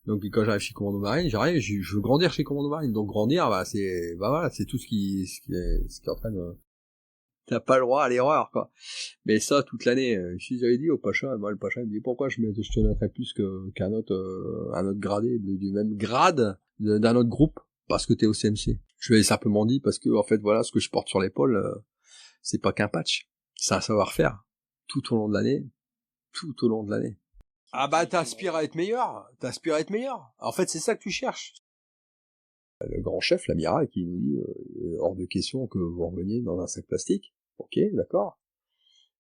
Donc quand j'arrive chez Commando Marine, je veux grandir chez Commando Marine. Donc grandir, c'est tout ce qui est en train de... T'as pas le droit à l'erreur, quoi. Mais ça, toute l'année, j'avais dit au Pacha, moi, le Pacha, il me dit, pourquoi je te noterais plus qu'un autre, un autre gradé, du même grade, d'un autre groupe, parce que t'es au CMC. Je lui ai simplement dit, parce que, en fait, voilà, ce que je porte sur l'épaule, c'est pas qu'un patch. C'est un savoir-faire. Tout au long de l'année. Tout au long de l'année. Ah bah, t'aspires à être meilleur. En fait, c'est ça que tu cherches. Le grand chef, l'amiral, qui nous dit, hors de question que vous reveniez dans un sac plastique. Ok, d'accord.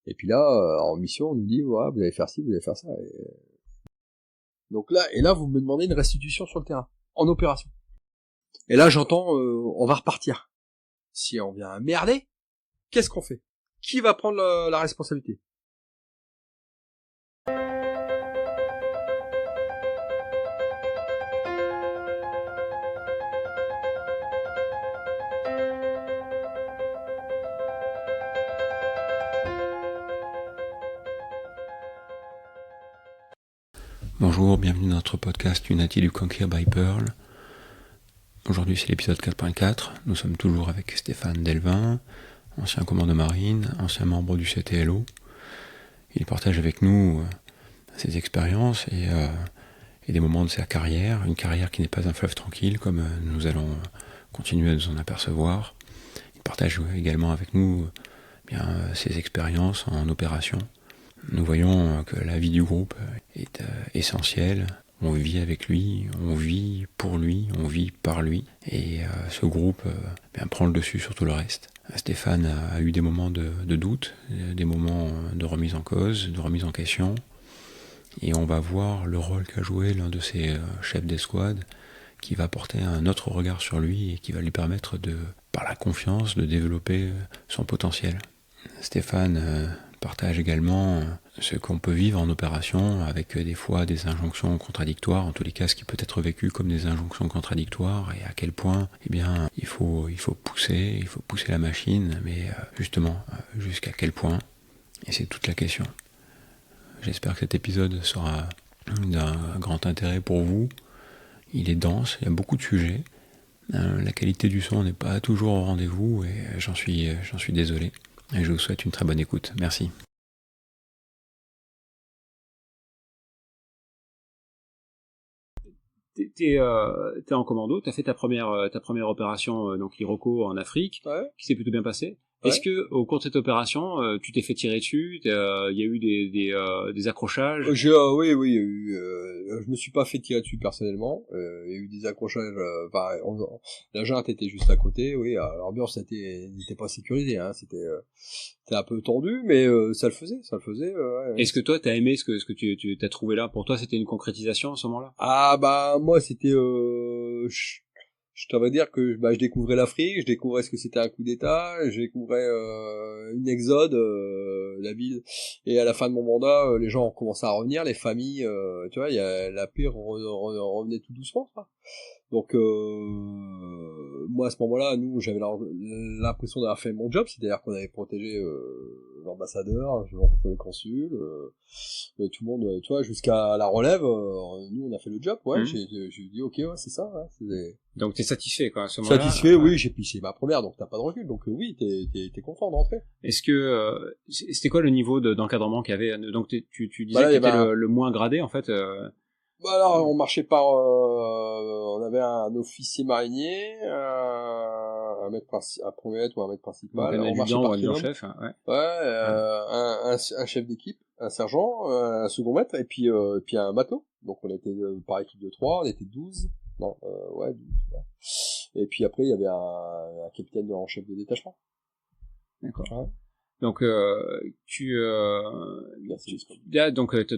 Et puis là, en mission, on nous dit, voilà, vous allez faire ci, vous allez faire ça. Donc là, vous me demandez une restitution sur le terrain, en opération. Et là, j'entends, on va repartir. Si on vient merder, qu'est-ce qu'on fait? Qui va prendre la responsabilité? Bonjour, bienvenue dans notre podcast Unity du Conquer by Pearl. Aujourd'hui c'est l'épisode 4.4, nous sommes toujours avec Stéphane Delvin, ancien commando marine, ancien membre du CTLO. Il partage avec nous ses expériences et des moments de sa carrière, une carrière qui n'est pas un fleuve tranquille comme nous allons continuer à nous en apercevoir. Il partage également avec nous ses expériences en opération. Nous voyons que la vie du groupe est essentielle. On vit avec lui, on vit pour lui, on vit par lui. Et ce groupe prend le dessus sur tout le reste. Stéphane a eu des moments de doute, des moments de remise en cause, de remise en question. Et on va voir le rôle qu'a joué l'un de ses chefs d'escouade qui va porter un autre regard sur lui et qui va lui permettre par la confiance, de développer son potentiel. Stéphane partage également ce qu'on peut vivre en opération avec des fois des injonctions contradictoires, en tous les cas ce qui peut être vécu comme des injonctions contradictoires et à quel point il faut pousser la machine, mais justement jusqu'à quel point, et c'est toute la question. J'espère que cet épisode sera d'un grand intérêt pour vous. Il est dense, il y a beaucoup de sujets. La qualité du son n'est pas toujours au rendez-vous et j'en suis désolé. Et je vous souhaite une très bonne écoute. Merci. T'es en commando, t'as fait ta première opération, donc l'Iroko en Afrique, Ouais. qui s'est plutôt bien passée. Ouais. Est-ce que au cours de cette opération, tu t'es fait tirer dessus, il y a eu des accrochages? Oui, il y a eu, je me suis pas fait tirer dessus personnellement, il y a eu des accrochages, la junte était juste à côté, oui, l'ambiance n'était pas sécurisée, hein, c'était un peu tendu, mais ça le faisait, ouais. Est-ce que toi t'as aimé ce que tu t'as trouvé là? Pour toi c'était une concrétisation à ce moment-là? Ah bah moi c'était je t'aurais dire que je découvrais l'Afrique, je découvrais ce que c'était un coup d'État, je découvrais une exode, la ville, et à la fin de mon mandat, les gens ont commencé à revenir, les familles, tu vois, la paix revenait tout doucement, quoi. Donc moi à ce moment-là, nous j'avais l'impression d'avoir fait mon job, c'est-à-dire qu'on avait protégé l'ambassadeur, le consul, tout le monde, tu vois, jusqu'à la relève, nous on a fait le job, ouais. J'ai dit ok, ouais, c'est ça, ouais, Donc t'es satisfait quoi à ce moment-là? satisfait, oui, j'ai pissé ma première, donc t'as pas de recul, donc oui, t'es content d'entrer. Est-ce que c'était quoi le niveau d'encadrement qu'il y avait? Donc tu disais Là, que t'étais le moins gradé en fait. On marchait par, on avait un officier marinier, un premier maître ou un maître principal. Donc un On marchait adjudant par ou adjudant trinôme. chef, ouais. Un chef d'équipe, un sergent, un second maître, et puis un matelot. Donc on était par équipe de 3, on était 12. Non, 12. Ouais. Et puis après, il y avait un capitaine en chef de détachement. D'accord. Ouais. Donc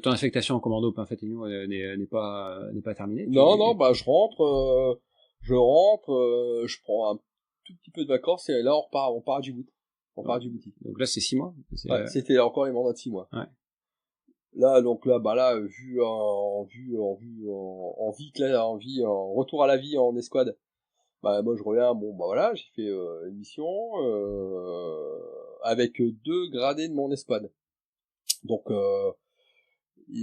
ton affectation en commando Pain-Fatignon n'est pas terminée. Non, je rentre, je prends un tout petit peu de vacances et là on part à Djibouti. On part à Djibouti. Donc là c'est 6 mois. Ouais, c'était encore les mandats de 6 mois. Ouais. Là vu en retour à la vie en escouade. Moi je reviens, j'ai fait une mission avec 2 gradés de mon escouade. Donc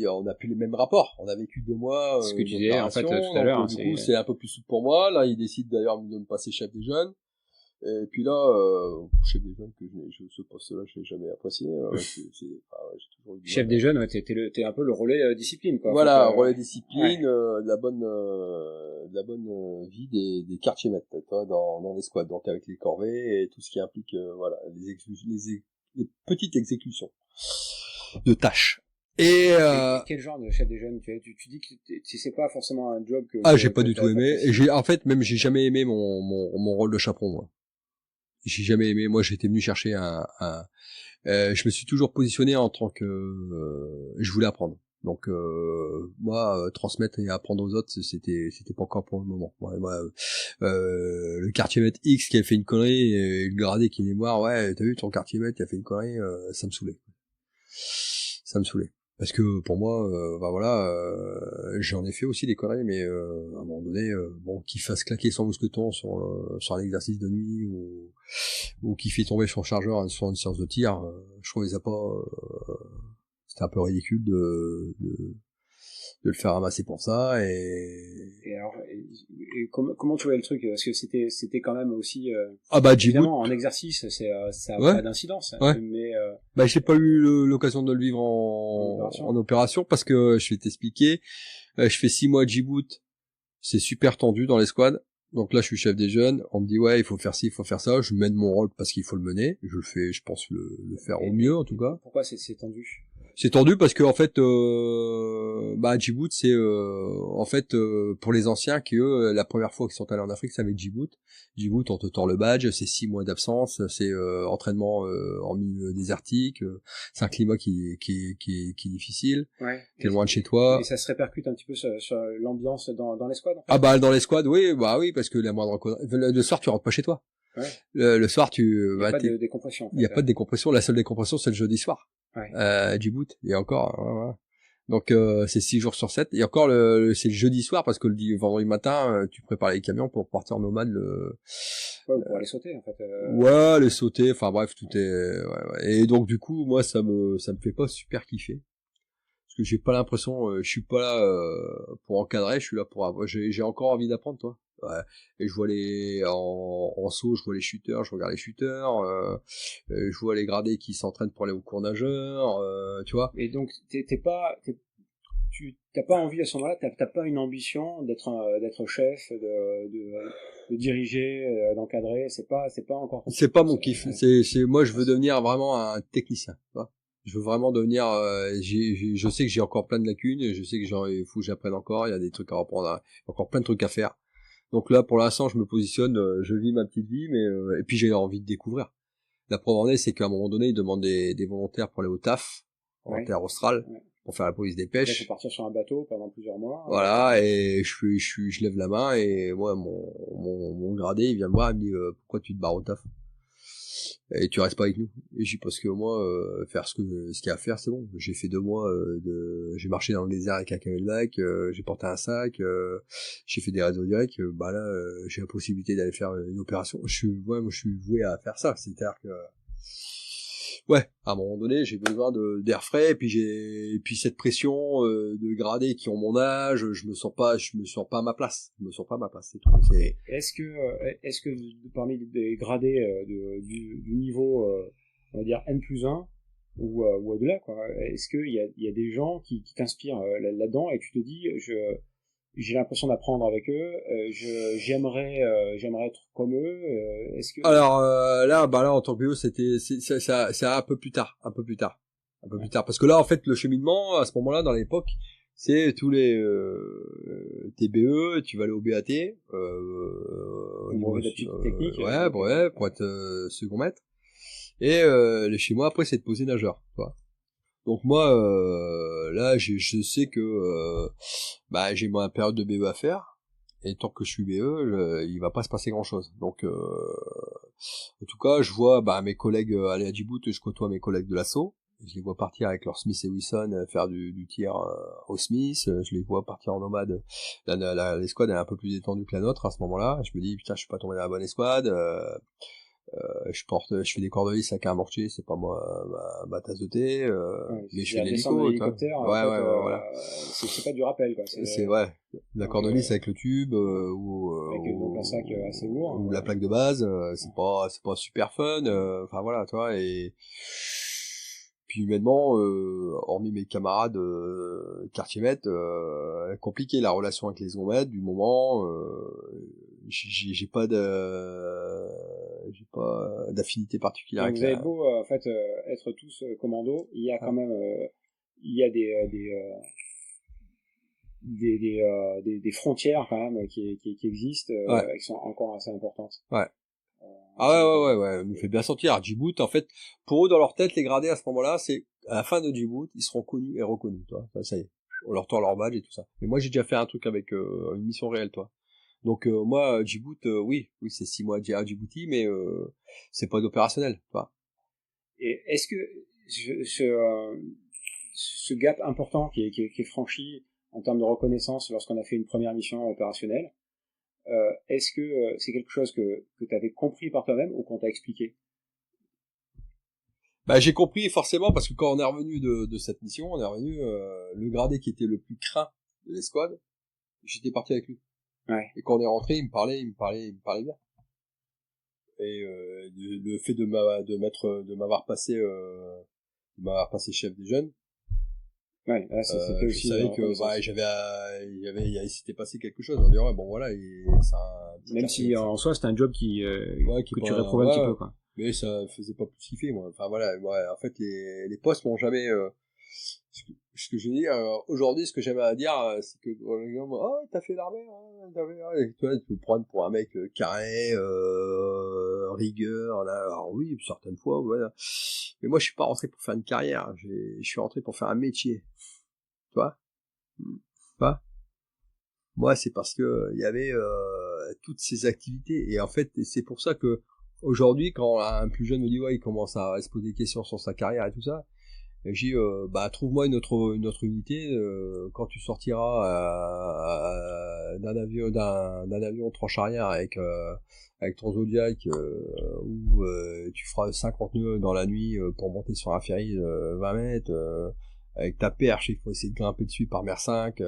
on a plus les mêmes rapports. On a vécu 2 mois. Ce que tu disais en fait tout à l'heure. Du coup, c'est un peu plus souple pour moi. Là, il décide d'ailleurs de me passer chef des jeunes. Et puis là, chef des jeunes, ce poste-là, je l'ai jamais apprécié. J'ai toujours eu chef des jeunes, t'es un peu le relais discipline, quoi. Voilà, relais discipline, de la bonne vie des quartiers maîtres, toi, dans les squads, donc avec les corvées et tout ce qui implique, voilà, les petites exécutions de tâches. Et quel genre de chef des jeunes tu dis que c'est pas forcément un job que j'ai pas du tout aimé. Et j'ai jamais aimé mon rôle de chaperon, moi. J'ai jamais aimé. Moi, j'étais venu chercher je me suis toujours positionné en tant que je voulais apprendre. Donc moi, transmettre et apprendre aux autres, c'était pas encore pour le moment. Moi, le quartier maître X qui a fait une connerie et le gradé qui venait me voir, ouais, t'as vu ton quartier maître qui a fait une connerie, ça me saoulait. Parce que pour moi, j'en ai fait aussi des conneries, mais à un moment donné, qu'il fasse claquer son mousqueton sur un exercice de nuit ou qu'il fait tomber son chargeur sur une séance de tir, je trouvais ça pas, c'était un peu ridicule de le faire ramasser pour ça. Et alors, comment tu vois le truc, parce que c'était quand même aussi évidemment en exercice, ça a pas d'incidence, mais j'ai pas eu l'occasion de le vivre en opération parce que je vais t'expliquer, je fais 6 mois de Djibouti, c'est super tendu dans les squads. Donc là, je suis chef des jeunes, on me dit ouais, il faut faire ci, il faut faire ça, je mène mon rôle parce qu'il faut le mener, je le fais, je pense le faire au mieux en tout cas. Pourquoi c'est tendu? C'est tendu parce que en fait, Djibouti, c'est pour les anciens qui eux, la première fois qu'ils sont allés en Afrique, c'est avec Djibouti. Djibouti, on te tord le badge, c'est 6 mois d'absence, c'est entraînement en milieu désertique, c'est un climat qui est difficile, qui est loin de chez toi. Et ça se répercute un petit peu sur l'ambiance dans les squads. En fait. Dans les squads, oui, parce que la moindre le soir, tu rentres pas chez toi. Ouais. Le soir, il n'y a pas de décompression. En fait, il n'y a pas de décompression. La seule décompression, c'est le jeudi soir. Ouais. Djibouti. Et encore, Donc, c'est 6 jours sur 7. Et encore, c'est le jeudi soir parce que le vendredi matin, tu prépares les camions pour partir en nomade pour aller sauter, en fait. Ouais, les sauter. Enfin, bref, tout est, Et donc, du coup, moi, ça me fait pas super kiffer. Parce que j'ai pas l'impression, je suis pas là, pour encadrer, je suis là pour j'ai encore envie d'apprendre, toi. Ouais. Et je vois en saut, je vois les shooters, je regarde les shooters, je vois les gradés qui s'entraînent pour aller au cours nageur, tu vois. Et donc, t'as pas envie à ce moment-là, t'as pas une ambition d'être chef, de diriger, d'encadrer, c'est pas encore. C'est pas mon kiff. Moi, je veux devenir vraiment un technicien, tu vois. Je veux vraiment devenir, je sais que j'ai encore plein de lacunes, je sais que il faut que j'apprenne encore, il y a des trucs à reprendre, encore plein de trucs à faire. Donc là, pour l'instant, je me positionne, je vis ma petite vie, mais et puis j'ai envie de découvrir. La preuve en est, c'est qu'à un moment donné, ils demandent des volontaires pour aller au TAF, en terre australe, pour faire la police des pêches. Il faut partir sur un bateau pendant plusieurs mois. Voilà, et je lève la main, et moi, mon gradé, il vient me voir, il me dit, pourquoi tu te barres au TAF? Et tu restes pas avec nous. Et j'ai parce que moi, faire ce qu'il y a à faire, c'est bon. J'ai fait 2 mois j'ai marché dans le désert avec un camelback, j'ai porté un sac, j'ai fait des réseaux directs, là, j'ai la possibilité d'aller faire une opération. Moi, je suis voué à faire ça. C'est-à-dire que, à un moment donné, j'ai besoin d'air frais, et puis cette pression, de gradés qui ont mon âge, je me sens pas à ma place. C'est tout. Est-ce que parmi les gradés du niveau, on va dire N+1 ou au-delà, quoi, est-ce qu'il y a des gens qui t'inspirent là-dedans et tu te dis j'ai l'impression d'apprendre avec eux, j'aimerais être comme eux, est-ce que alors là en tant que BO c'est un peu plus tard parce que là en fait le cheminement à ce moment-là dans l'époque c'est tous les TBE, tu vas aller au BAT au niveau technique, pour être second maître, et chez moi après c'est de poser nageur, tu vois. Donc moi là je sais que j'ai ma période de BE à faire, et tant que je suis BE, il va pas se passer grand chose. Donc en tout cas je vois mes collègues aller à Djibouti, je côtoie mes collègues de l'assaut, je les vois partir avec leur Smith et Wesson faire du tir au Smith, je les vois partir en nomade. L'escouade est un peu plus détendue que la nôtre à ce moment-là, je me dis putain je suis pas tombé dans la bonne escouade, je fais des cordeliers avec un mortier, c'est pas moi ma tasse de thé, mais je fais l'hélico, l'hélicoptère. Ouais, Voilà. C'est pas du rappel, quoi. C'est ouais. La cordelier, c'est avec le tube, avec un sac assez lourd. Ou la plaque de base, c'est pas super fun, enfin voilà, tu vois, et puis humainement, hormis mes camarades quartier maître, compliqué la relation avec les seconds maîtres du moment, j'ai pas d'affinité particulière donc avec vous avez beau en fait être tous commando, il y a quand même il y a des frontières quand même qui existent et qui sont encore assez importantes. Ouais. Ouais, nous fait bien sentir. À Djibouti, en fait, pour eux, dans leur tête, les gradés à ce moment-là, c'est, à la fin de Djibouti, ils seront connus et reconnus, toi. Ça y est. On leur tord leur badge et tout ça. Mais moi, j'ai déjà fait un truc avec, une mission réelle, toi. Donc, moi, Djibouti, oui, c'est 6 mois à Djibouti, mais, c'est pas d'opérationnel, toi. Et est-ce que ce gap important qui est franchi en termes de reconnaissance lorsqu'on a fait une première mission opérationnelle, est-ce que c'est quelque chose que tu avais compris par toi-même ou qu'on t'a expliqué? Bah, j'ai compris forcément parce que quand on est revenu de cette mission, on est revenu le gradé qui était le plus craint de l'escouade, j'étais parti avec lui. Ouais. Et quand on est rentré, il me parlait bien. Et le fait de m'avoir passé chef des jeunes. Ouais, là, c'était aussi. Je savais que il s'était passé quelque chose. On dirait bon voilà, même si en soi c'était un job que tu réprouvais un petit peu, quoi. Mais ça faisait pas plus kiffer, moi. Enfin voilà, en fait les postes m'ont jamais ce que je veux dire aujourd'hui, ce que j'aime à dire, c'est que oh, t'as fait l'armée, hein, tu vois, tu peux prendre pour un mec carré, rigueur, là. Alors oui, certaines fois, voilà. Mais moi, je suis pas rentré pour faire une carrière, je suis rentré pour faire un métier. Tu vois? Moi, c'est parce que il y avait toutes ces activités, et en fait, c'est pour ça que aujourd'hui, quand un plus jeune me dit ouais, il commence à se poser des questions sur sa carrière et tout ça, et j'ai dit trouve-moi une autre unité quand tu sortiras d'un avion tranche arrière avec ton Zodiac où tu feras 50 nœuds dans la nuit pour monter sur un ferry 20 mètres avec ta perche, il faut essayer de grimper dessus par mer 5, tu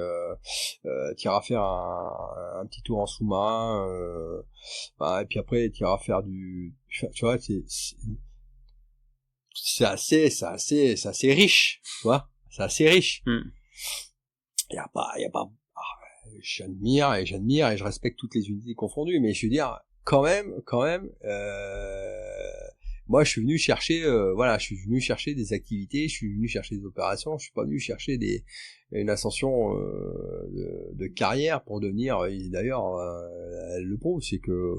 iras faire un petit tour en sous-marin, et puis après tu iras faire tu vois, c'est assez riche, tu vois, c'est assez riche. Il y a pas, j'admire et je respecte toutes les unités confondues, mais je veux dire, quand même, moi, je suis venu chercher, des activités, je suis venu chercher des opérations, je suis pas venu chercher une ascension de carrière pour devenir. Et d'ailleurs, elle le prouve, c'est que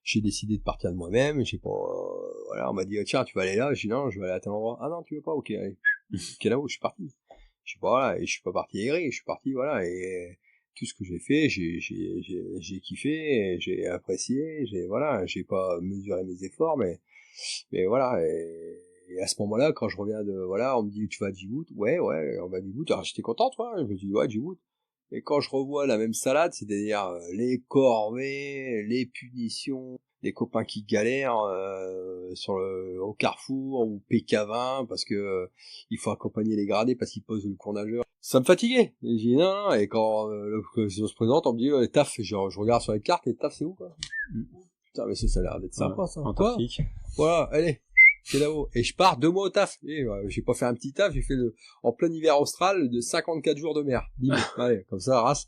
j'ai décidé de partir de moi-même. J'ai pas, on m'a dit tiens, tu vas aller là. J'ai dit non, je vais aller à tel endroit. Ah non, tu veux pas? Ok, allez. Ok, là-haut, je suis parti. Je sais pas, voilà, et je suis pas parti aigri, je suis parti, voilà, et tout ce que j'ai fait, j'ai kiffé, j'ai apprécié, j'ai pas mesuré mes efforts, mais voilà, et à ce moment-là, quand je reviens on me dit tu vas à Djibouti, ouais, on va à Djibouti, alors j'étais content, toi, je me dis ouais, Djibouti. Et quand je revois la même salade, c'est-à-dire les corvées, les punitions, les copains qui galèrent au Carrefour ou PK20 parce que il faut accompagner les gradés parce qu'ils posent le cours nageur. Ça me fatiguait. Et j'ai dit non, et quand on se présente, on me dit taf, je regarde sur les cartes et taf c'est où quoi. Putain, mais ça a l'air d'être sympa ça. Fantastique. Voilà, allez. C'est là-haut. Et je pars 2 mois au taf. Et j'ai pas fait un petit taf, j'ai fait en plein hiver austral de 54 jours de mer. Bim. Allez, comme ça, race.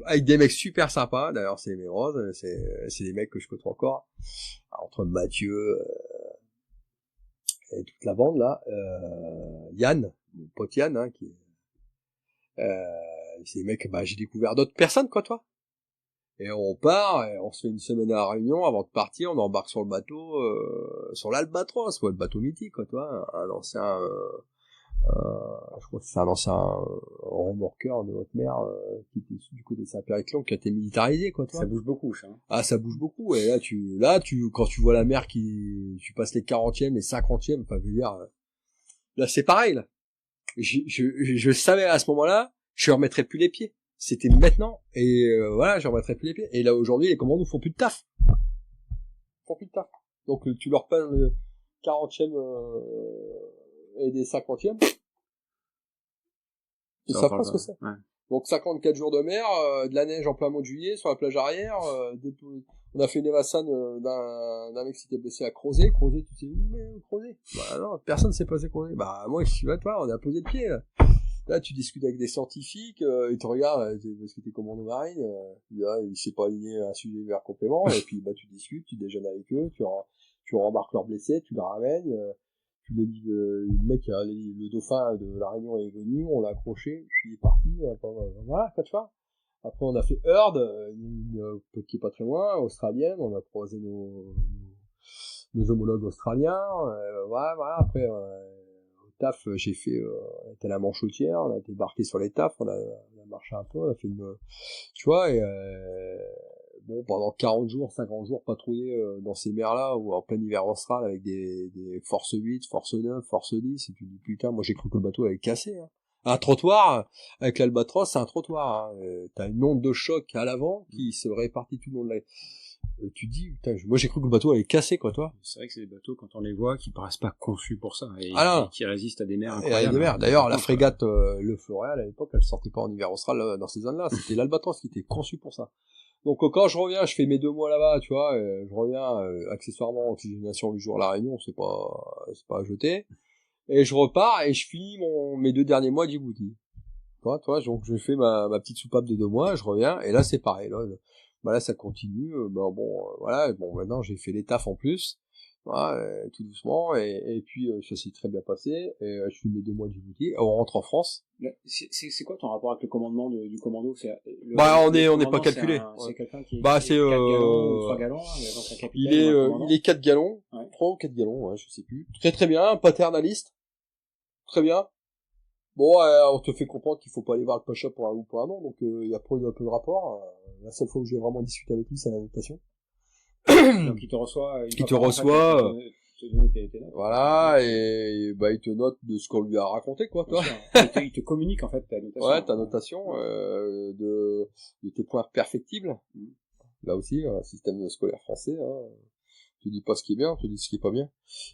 Avec des mecs super sympas. D'ailleurs, c'est mes roses. C'est des mecs que je côtoie encore. Entre Mathieu, et toute la bande, là. Yann, mon pote Yann, hein, c'est des mecs, j'ai découvert d'autres personnes, quoi, toi. Et on part, et on se fait une semaine à la Réunion, avant de partir, on embarque sur le bateau, sur l'Albatros, le bateau mythique, quoi, toi, un ancien, je crois que c'est un ancien remorqueur de haute mer, qui était du côté de Saint-Périclon, qui a été militarisé, quoi, toi. Ça bouge beaucoup, ça. Ah, ça bouge beaucoup, et là, quand tu vois la mer tu passes les 40e, les 50e, enfin, je veux dire, là, c'est pareil, là. Je savais à ce moment-là, je remettrais plus les pieds. C'était maintenant, et je remettrais plus les pieds. Et là, aujourd'hui, les commandos font plus de taf. Donc tu leur peins le 40e et des 50e. Ils savent pas ce que c'est. Ouais. Donc 54 jours de mer, de la neige en plein mois de juillet sur la plage arrière. On a fait une évassane d'un mec qui s'était blessé à Crozet. Crozet, tu sais où, mais Crozet? Bah non, personne sait pas c'est Crozet. Bah moi, je suis là, toi, on a posé le pied. Là, tu discutes avec des scientifiques, ils te regardent, parce que t'es commando marine, il s'est pas aligné un sujet vers complément, et puis bah tu discutes, tu déjeunes avec eux, tu rembarques leurs blessés, tu les ramènes, tu les dis, le mec, le dauphin de la Réunion est venu, on l'a accroché, puis il est parti, voilà, quoi tu vois. Après on a fait Heard, qui est pas très loin, australienne, on a croisé nos homologues australiens, voilà, après au taf, j'ai fait, on était à la Manchotière, on a débarqué sur les tafs, on a marché un peu, on a fait une, tu vois, et bon, pendant 40 jours, 50 jours, patrouiller dans ces mers-là, ou en plein hiver austral, avec des force 8, force 9, force 10, et tu te dis, putain, moi j'ai cru que le bateau avait cassé, hein. Un trottoir, avec l'Albatros, c'est un trottoir, hein. T'as une onde de choc à l'avant, qui se répartit tout le long de la... tu dis, putain, moi j'ai cru que le bateau avait cassé, quoi, toi. C'est vrai que c'est des bateaux, quand on les voit, qui paraissent pas conçus pour ça, et qui résistent à des mers incroyables. Des mers. D'ailleurs, la frégate Le Floréal, à l'époque, elle sortait pas en hiver austral dans ces zones-là, c'était l'Albatros qui était conçu pour ça. Donc quand je reviens, je fais mes 2 mois là-bas, tu vois, je reviens, accessoirement, oxygénation 8 jours à La Réunion, c'est pas à jeter. Et je repars, et je finis mes 2 derniers mois à Djibouti. Toi, donc je fais ma petite soupape de 2 mois, je reviens, et là c'est pareil, là ça continue, voilà, maintenant j'ai fait les tafs en plus, voilà, tout doucement, et puis ça s'est très bien passé, et je fais mes 2 mois de Djibouti, et on rentre en France. C'est quoi ton rapport avec le commandement du commando? On n'est pas calculé. C'est quelqu'un qui est 4 gallons ou 3 gallons, donc un capitaine. Il est 4 gallons, ouais. 3 ou 4 gallons, ouais, je sais plus. Très très bien, paternaliste, très bien. Bon, on te fait comprendre qu'il faut pas aller voir le Pacha pour un ou pour un non, donc il y a un peu de rapport. La seule fois où j'ai vraiment discuté avec lui, c'est à la notation. Donc il te reçoit. Te donner tes notes. Voilà, et bah il te note de ce qu'on lui a raconté, quoi, toi. Il te communique en fait ta notation. Ouais, ta notation de tes points perfectibles. Là aussi, système scolaire français. On te dit pas ce qui est bien, on te dit ce qui est pas bien.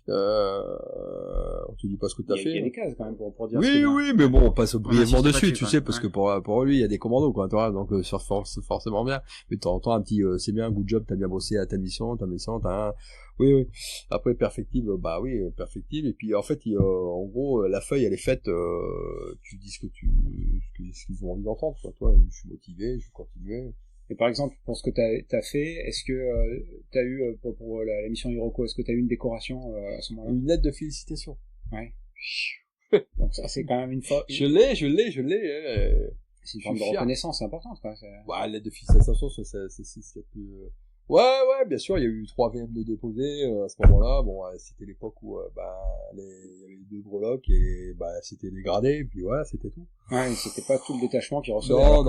On te dit pas ce que t'as fait. Il y a des cases quand même pour dire. Oui, mais bon, on passe brièvement dessus, tu sais, parce que pour lui, il y a des commandos, quoi, tu vois, donc c'est forcément bien. Mais de temps en temps, un petit, c'est bien, good job, t'as bien bossé à ta mission, oui. Après, perfectible, bah oui, perfectible. Et puis en fait, en gros, la feuille, elle est faite. Tu dis ce qu'ils ont envie d'entendre, quoi. Toi, je suis motivé, je vais continuer. Et par exemple, pour ce que t'as fait, est-ce que t'as eu pour la mission Hiroko, est-ce que t'as eu une décoration à ce moment-là? Une lettre de félicitations. Ouais. Donc ça, c'est quand même une fois. Je l'ai. C'est une forme de reconnaissance importante, quoi. Ouais, lettre de félicitations, c'est plus. Ouais, bien sûr, il y a eu 3 VM de déposés à ce moment-là. Bon, c'était l'époque où il y avait 2 breloques et c'était les gradés, et puis voilà, c'était tout. Ouais, c'était pas tout le détachement qui recevait. Non,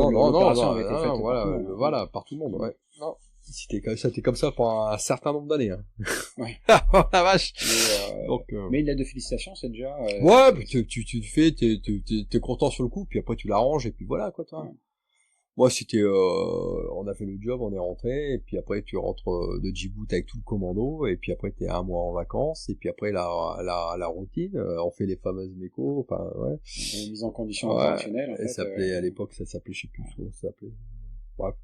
voilà, par tout le monde, ouais. Non, c'était comme ça pendant un certain nombre d'années. Hein. Ouais. Oh la vache. Mais une lettre de félicitations, c'est déjà. Ouais, tu le fais, t'es content sur le coup, puis après tu l'arranges et puis voilà, quoi, toi. Ouais. Moi, c'était, on a fait le job, on est rentré, et puis après tu rentres de Djibouti avec tout le commando, et puis après t'es 1 mois en vacances, et puis après la routine, on fait les fameuses mécos, enfin ouais. Les mises en condition opérationnelle. En fait, s'appelait à l'époque, ça s'appelait, je sais plus comment ça s'appelait. Bref,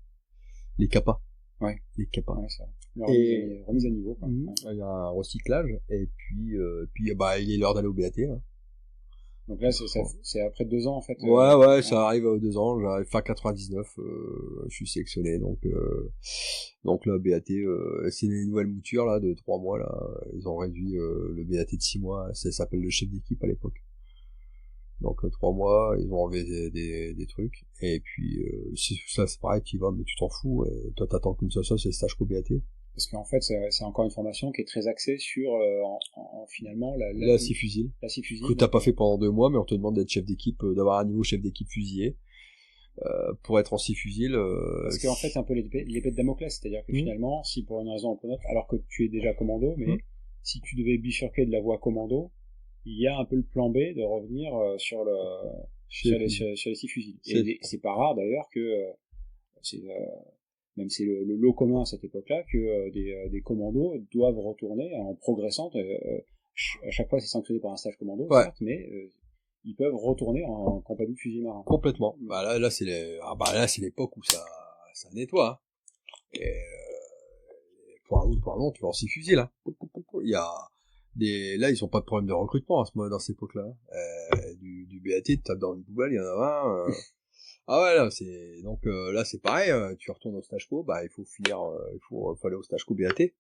les CAPA. Ouais. Les CAPA. Ouais, ça. Remise à niveau. Quoi. Il y a un recyclage, et puis il est l'heure d'aller au BAT. Hein. Donc là, c'est après 2 ans, en fait. Ouais, ça arrive à 2 ans, j'arrive fin 99, je suis sélectionné, donc là, BAT, c'est les nouvelles moutures, là, de 3 mois, là, ils ont réduit, le BAT de 6 mois, ça s'appelle le chef d'équipe à l'époque. Donc 3 mois, ils ont enlevé des trucs, et puis, ça, c'est pareil, tu y vas, mais tu t'en fous, toi t'attends qu'une seule chose, c'est le stage qu'au BAT. Parce qu'en fait, c'est encore une formation qui est très axée sur, finalement, la scie fusil. La scie fusil. Que t'as pas fait pendant 2 mois, mais on te demande d'être chef d'équipe, d'avoir un niveau chef d'équipe fusillé, pour être en scie fusil. Parce qu'en fait, c'est un peu l'épée de Damoclès, c'est-à-dire que finalement, si pour une raison ou pour une autre, alors que tu es déjà commando, mais si tu devais bifurquer de la voie commando, il y a un peu le plan B de revenir sur les scie fusils. Et c'est pas rare d'ailleurs que même c'est le lot commun à cette époque-là, que des commandos doivent retourner en progressant. À chaque fois, c'est sanctionné par un stage commando, certes, mais ils peuvent retourner en compagnie de fusiliers marins. Complètement. Bah là c'est c'est l'époque où ça nettoie. Hein. Et pour un an, tu vas en 6 fusils là. Il y a là ils ont pas de problème de recrutement à ce moment dans cette époque-là. Du BAT, tu tapes dans une poubelle, il y en a un. Ah ouais là c'est donc là c'est pareil. Tu retournes au stage co, bah il faut faut aller au stage co BAT.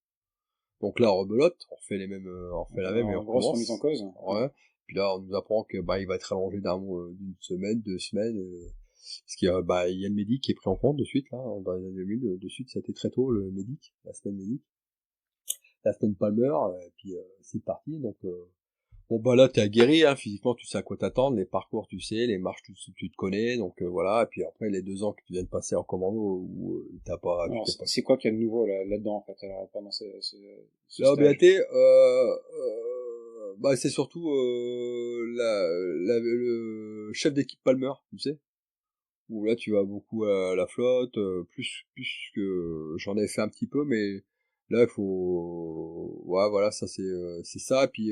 Donc là on rebelote, on refait la même et on grosse recommence. remise en cause. Ouais. Puis là on nous apprend que il va être rallongé d'une semaine, 2 semaines. Parce qu'il y a, il y a le médic qui est pris en compte de suite, là, dans les années 2000, de suite, ça a été très tôt, le médic, la semaine médic. La semaine Palmer, et puis, c'est parti, donc, bon, là, t'es aguerri, hein, physiquement, tu sais à quoi t'attendre, les parcours, tu sais, les marches, tu te connais, donc, voilà, et puis après, les 2 ans que tu viens de passer en commando, où, t'as pas... Alors, c'est quoi qu'il y a de nouveau, là-dedans, en fait, alors, pendant ce là, au stage? BAT, c'est surtout, le chef d'équipe Palmer, tu sais. Où là tu vas beaucoup à la flotte, plus que j'en ai fait un petit peu, mais là il faut, ouais voilà ça c'est ça. Et puis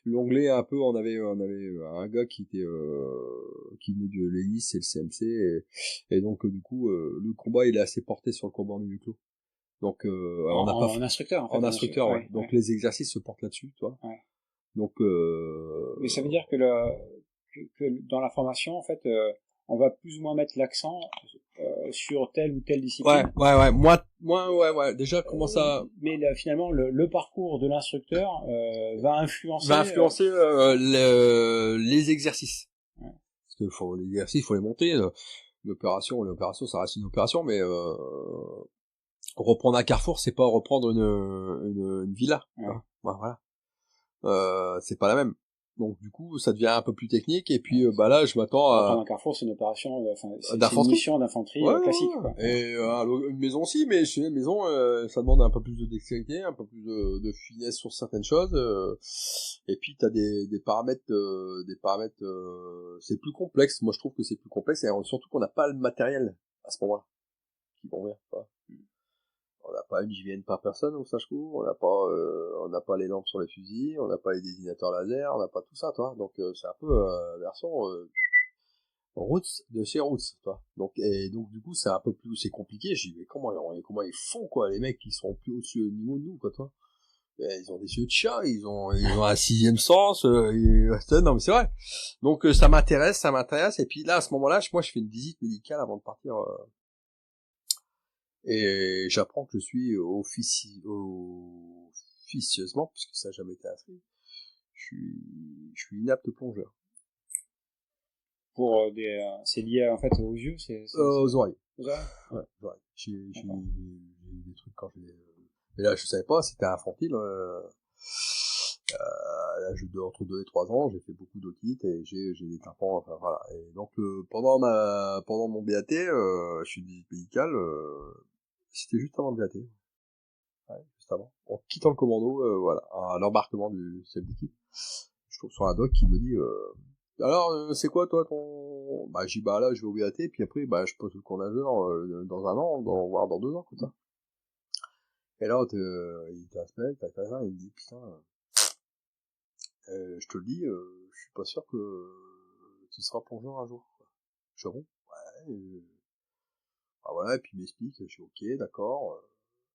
l'onglet un peu, on avait un gars qui venait de l'hélice et le CMC et donc du coup le combat il est assez porté sur le combat en milieu clos. Donc on n'a pas en instructeur en fait. en instructeur, ouais. Donc ouais. les exercices se portent là-dessus, tu vois. Ouais. Donc mais ça veut dire que que dans la formation en fait on va plus ou moins mettre l'accent sur telle ou telle discipline. Ouais. Moi, déjà, comment ça... Mais là, finalement, le parcours de l'instructeur va influencer... les exercices. Ouais. Parce que les exercices, il faut les monter. L'opération, ça reste une opération, mais reprendre un carrefour, c'est pas reprendre une villa. Ouais. Hein. Voilà. C'est pas la même. Donc du coup, ça devient un peu plus technique et puis là, je m'attends à reprendre un carrefour, c'est une opération, c'est d'infanterie. une mission d'infanterie classique. Ouais. Quoi. Et une maison aussi, mais chez une maison, ça demande un peu plus de dextérité, un peu plus de finesse sur certaines choses. Et puis t'as des paramètres, c'est plus complexe. Moi, je trouve que c'est plus complexe et surtout qu'on n'a pas le matériel à ce moment-là qui vont bien. On n'a pas une JVN par personne au Sage-Co, on n'a pas les lampes sur les fusils, on n'a pas les désignateurs laser, on n'a pas tout ça, toi. Donc c'est un peu version Roots de chez Roots, toi. Donc du coup c'est un peu plus, c'est compliqué. J'ai dit mais comment ils font quoi, les mecs qui sont plus au-dessus au niveau de nous, quoi, toi. Ils ont des yeux de chat, ils ont un 6e sens. Non mais c'est vrai. Donc ça m'intéresse. Et puis là à ce moment-là, moi je fais une visite médicale avant de partir. Et j'apprends que je suis officieusement, puisque ça n'a jamais été inscrit, je suis inapte plongeur. Pour c'est lié en fait aux yeux, aux oreilles. Aux oreilles. Ouais, aux oreilles. J'ai eu des trucs quand j'étais... Mais là, je savais pas, c'était infantile. À l'âge entre 2 et 3 ans, j'ai fait beaucoup d'otites et j'ai des tympans, enfin voilà. Et donc pendant mon BAT, je suis visite médicale, c'était juste avant le BAT. Ouais, juste avant. En quittant le commando, voilà, à l'embarquement du chef d'équipe. Je trouve sur un doc qui me dit alors c'est quoi toi ton... Bah j'ai là je vais au BAT puis après je pose le cours nageur dans un an, voire dans 2 ans comme ça. Et là il t'inspecte, il me dit putain je te le dis, je suis pas sûr que tu seras plongeur un jour. Je suis bon, ouais. Voilà, et puis il m'explique, je suis ok, d'accord.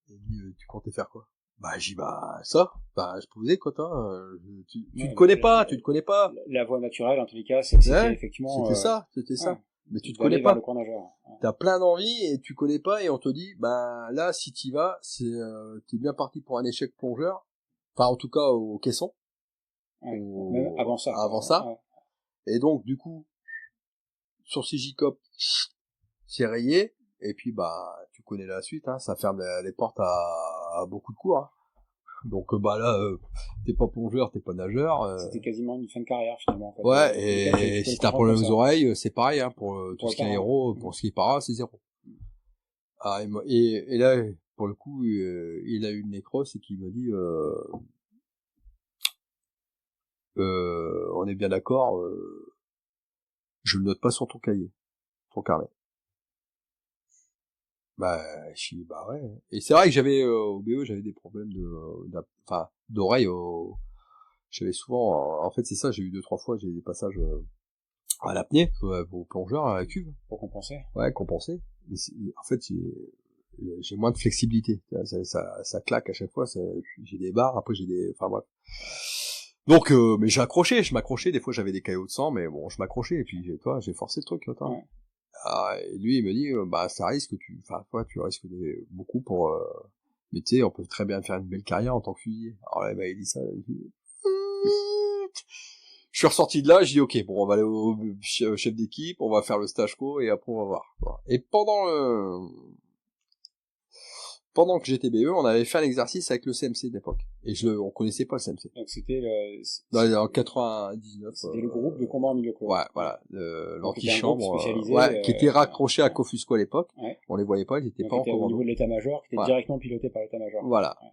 Et il dit, tu comptais faire quoi? J'ai dit, ça. Je posais, quoi, toi. Tu te connais pas, tu te connais pas. La voie naturelle, en tous les cas, c'était effectivement... C'était ça. Mais tu te connais connais pas. Le cours nageur. Ouais. T'as plein d'envie et tu connais pas et on te dit, là, si t'y vas, t'es bien parti pour un échec plongeur. Enfin, en tout cas, au caisson. Ouais. Même avant ça. Ouais. Et donc, du coup, sur CJCOP, c'est rayé. Et puis tu connais la suite, hein, ça ferme les portes à beaucoup de cours. Hein. Donc là, t'es pas plongeur, t'es pas nageur. C'était quasiment une fin de carrière finalement. En fait. Ouais, et si t'as un problème aux oreilles, c'est pareil, hein, pour tout ce qui est aéro, pour ce qui est para, c'est 0. Ah, et là, pour le coup, il a eu une nécrose et qui me dit, on est bien d'accord, je le note pas sur ton cahier, ton carnet. Bah, bah ouais. Et c'est vrai que j'avais, au BE, j'avais des problèmes d'oreille j'avais souvent, en fait, c'est ça, j'ai eu 2-3 fois, j'ai eu des passages, à l'apnée, au plongeur, à la cuve. Pour compenser. Ouais, compenser. En fait, j'ai moins de flexibilité. Ça claque à chaque fois, j'ai des barres, après j'ai des, enfin bref. Donc, mais je m'accrochais, des fois j'avais des caillots de sang, mais bon, je m'accrochais, et puis, toi, j'ai forcé le truc, là, Ouais. et lui, il me dit, bah, ça risque toi, tu risques beaucoup pour, mais tu sais, on peut très bien faire une belle carrière en tant que fusilier. Alors là, il dit ça, je suis ressorti de là, je dis ok, bon, on va aller au chef d'équipe, on va faire le stage co, et après on va voir. Voilà. Et pendant que j'étais BE, on avait fait un exercice avec le CMC d'époque. Et on connaissait pas le CMC. Donc c'était En 99. C'était le groupe de combat en milieu clos. Ouais, voilà. L'antichambre, spécialisé, qui était raccroché à Kofusco à l'époque. Ouais. On les voyait pas, ils étaient Donc pas en au commando. niveau de l'état-major, qui était directement piloté par l'état-major. Voilà. Ouais.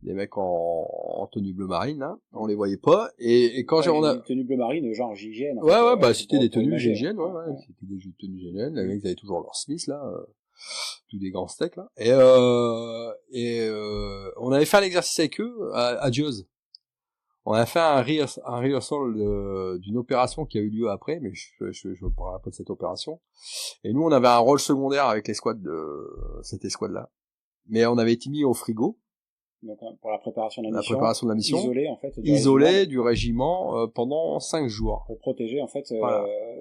Les mecs en tenue bleu marine, là, on les voyait pas. Et quand on a tenue bleu marine, genre GIGN. Ouais, c'était des tenues GIGN, ouais. C'était des tenues GIGN. Les mecs, ils avaient toujours leur Smith, là. Tous des grands steaks, là. Et on avait fait un exercice avec eux, à Dieuze. On a fait un rehearsal d'une opération qui a eu lieu après, mais je vous parlerai pas de cette opération. Et nous, on avait un rôle secondaire avec l'escouade cette escouade-là. Mais on avait été mis au frigo. Donc, pour la préparation de la mission. Isolé, en fait. Du régiment, pendant 5 jours. Pour protéger, en fait,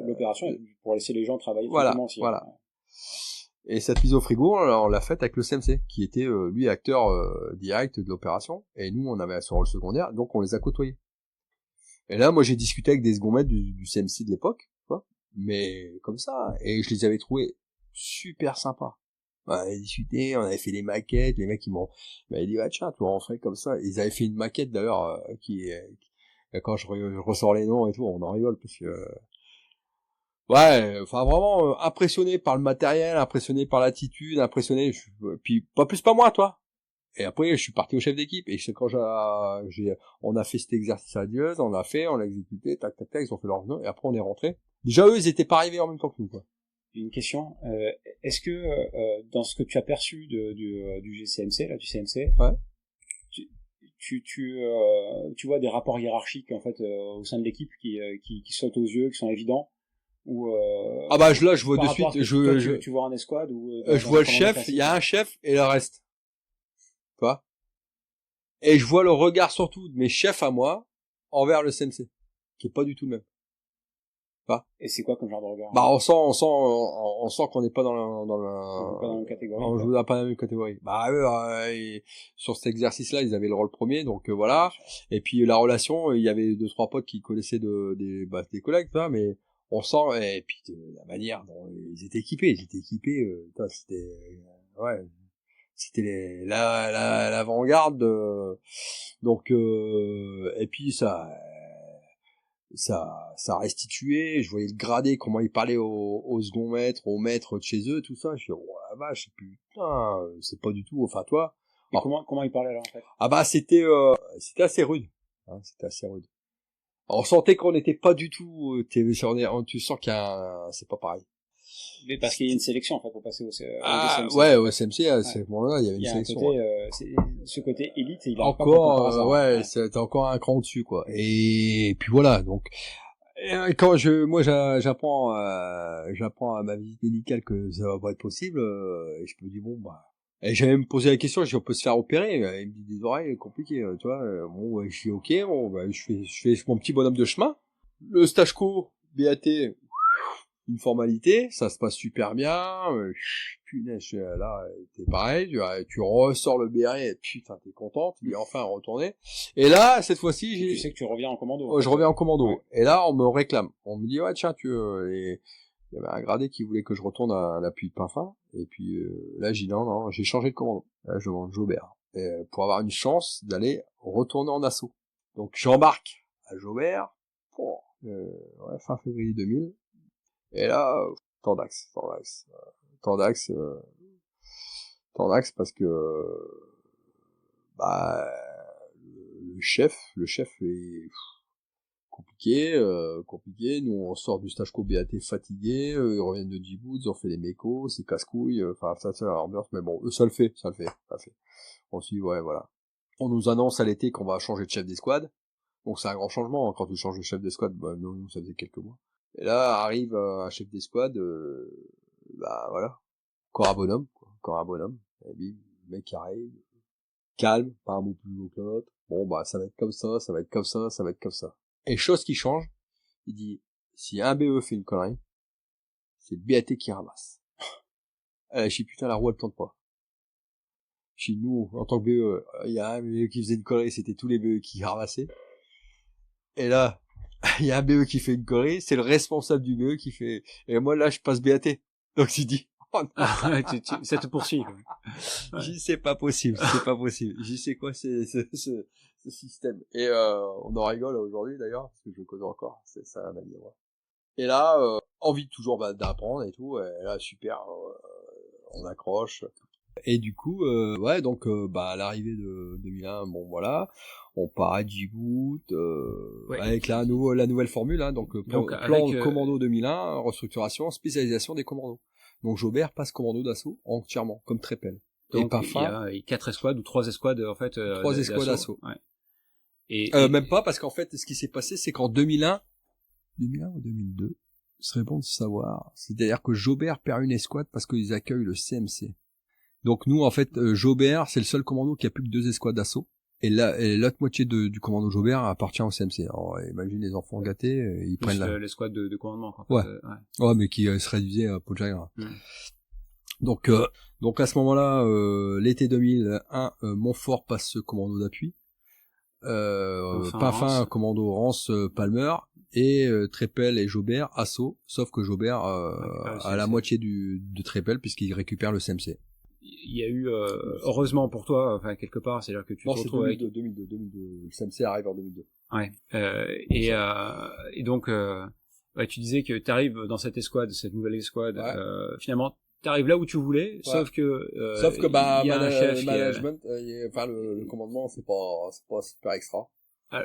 l'opération, pour laisser les gens travailler tranquillement aussi. Voilà. Ouais. Et cette mise au frigo, on l'a faite avec le CMC, qui était, lui, acteur direct de l'opération. Et nous, on avait ce rôle secondaire, donc on les a côtoyés. Et là, moi, j'ai discuté avec des seconds-maîtres du CMC de l'époque, quoi. Mais comme ça, et je les avais trouvés super sympas. On avait discuté, on avait fait des maquettes, les mecs ils m'avaient dit, tiens, tu on ferait comme ça. Ils avaient fait une maquette d'ailleurs, quand je ressors les noms et tout, on en rigole, parce que, ouais, enfin vraiment impressionné par le matériel, impressionné par l'attitude, puis pas plus pas moi, toi. Et après, je suis parti au chef d'équipe, et quand on a fait cet exercice à Dieuze, on l'a exécuté, tac, tac, tac, ils ont fait leur vœu, et après on est rentré. Déjà, eux, ils étaient pas arrivés en même temps que nous, quoi. Une question, est-ce que dans ce que tu as perçu du GCMC, là, du CMC, ouais. tu vois des rapports hiérarchiques en fait au sein de l'équipe qui sautent aux yeux, qui sont évidents, ou ah bah là je vois de suite, tu vois en escouade ou je vois le chef, il y a un chef et le reste, tu vois, et je vois le regard surtout de mes chefs à moi envers le CMC, qui est pas du tout le même. Et c'est quoi comme genre de regard? Bah on sent qu'on n'est pas dans la même catégorie. On joue pas dans la même catégorie. Bah sur cet exercice-là, ils avaient le rôle premier, donc voilà. Et puis la relation, il y avait 2-3 potes qui connaissaient des collègues, ça, mais on sent, et puis la manière dont ils étaient équipés, c'était l'avant-garde, donc et puis ça restituait, je voyais le gradé, comment ils parlaient au second maître, au maître de chez eux, tout ça, je suis oh la vache, putain, c'est pas du tout, enfin toi. Et comment ils parlaient là en fait? Ah bah c'était assez rude, hein, c'était assez rude. On sentait qu'on n'était pas du tout, tu sens c'est pas pareil. Mais parce qu'il y a une sélection en fait pour passer au CMC. Au CMC, à ce moment-là, il y avait une sélection. Ce côté élite, il a encore, c'était encore un cran au-dessus, quoi. Et puis voilà, donc quand j'apprends à ma visite médicale que ça va pas être possible, et je me dis bon bah, et j'allais me poser la question, si on peut se faire opérer, il me dit des oreilles compliquées, tu vois, je suis ok, bon bah je fais mon petit bonhomme de chemin, le stage co, BAT, une formalité, ça se passe super bien, punaise, là, t'es pareil, tu ressors le béret, putain, t'es content, tu dis enfin retourner. Et là, cette fois-ci, tu sais que tu reviens en commando. Je reviens en commando. Ouais. Et là, on me réclame. On me dit, ouais, tiens, il y avait un gradé qui voulait que je retourne à l'appui de Pinfin. Et puis, là, j'ai dit, non, j'ai changé de commando. Là, je demande Jaubert. Pour avoir une chance d'aller retourner en assaut. Donc, j'embarque à Jaubert, fin février 2000. Et là, Tandax parce que bah le chef est compliqué. Nous, on sort du stage co-BAT fatigués, ils reviennent de Djibouti, ils ont fait les mécos, c'est casse-couilles, enfin, ça, l'ambiance, mais bon, eux, ça le fait. On se dit, ouais, voilà. On nous annonce à l'été qu'on va changer de chef d'escouade. Donc, c'est un grand changement, hein. Quand tu changes de chef d'escouade, bah, nous, ça faisait quelques mois. Et là, arrive un chef d'escouade, bah, voilà. Corps à bonhomme, quoi. Corps à bonhomme. Et bim, le mec arrive, calme, pas un mot plus haut que l'autre. Bon, bah, ça va être comme ça, ça va être comme ça, ça va être comme ça. Et chose qui change, il dit, si un BE fait une connerie, c'est le BAT qui ramasse. Je dis, putain, la roue, elle tourne pas. Chez nous, en tant que BE, il y a un BE qui faisait une connerie, c'était tous les BE qui ramassaient. Et là, il y a un BE qui fait une connerie, c'est le responsable du BE qui fait, et moi, là, je passe BAT. Donc, tu dis, oh non. Ça te poursuit, quoi. Ouais. J'y c'est pas possible. J'y sais quoi, ce système. Et, on en rigole aujourd'hui, d'ailleurs, parce que je le connais encore. C'est ça, un ami, moi. Et là, envie toujours, d'apprendre et tout. Et là, super, on accroche. Et du coup, ouais, donc, à l'arrivée de 2001, bon, voilà. On part à Djibouti, ouais, avec la nouvelle formule, hein, donc plan commando 2001, restructuration, spécialisation des commandos. Donc Jobert passe commando d'assaut entièrement, comme Trépel. Donc il y a 4 escouades ou 3 escouades en fait. 3 escouades d'assaut. Ouais. Et même pas, parce qu'en fait, ce qui s'est passé, c'est qu'en 2001 ou 2002, ce serait bon de savoir. C'est-à-dire que Jobert perd une escouade parce qu'ils accueillent le CMC. Donc nous, en fait, Jobert, c'est le seul commando qui a plus que 2 escouades d'assaut. Et l'autre moitié du commando Jobert appartient au CMC. Alors, imagine les enfants gâtés, ils prennent l'escouade de commandement, quoi. Ouais. Ouais, mais qui se réduisait à peau de chagrin. Donc à ce moment-là, l'été 2001, Montfort passe ce commando d'appui. Pinfin, commando Rance, Palmer, et Trépel et Jobert, assaut, sauf que Jobert à la moitié de Trépel, puisqu'il récupère le CMC. Il y a eu, heureusement pour toi, enfin, quelque part, c'est-à-dire que tu te retrouves avec... 2002. Le CMC arrive en 2002. Ouais. Et donc, ouais, tu disais que t'arrives dans cette escouade, cette nouvelle escouade, ouais. Finalement, t'arrives là où tu voulais, ouais. Sauf que il y a un chef management, enfin, le commandement, c'est pas super extra.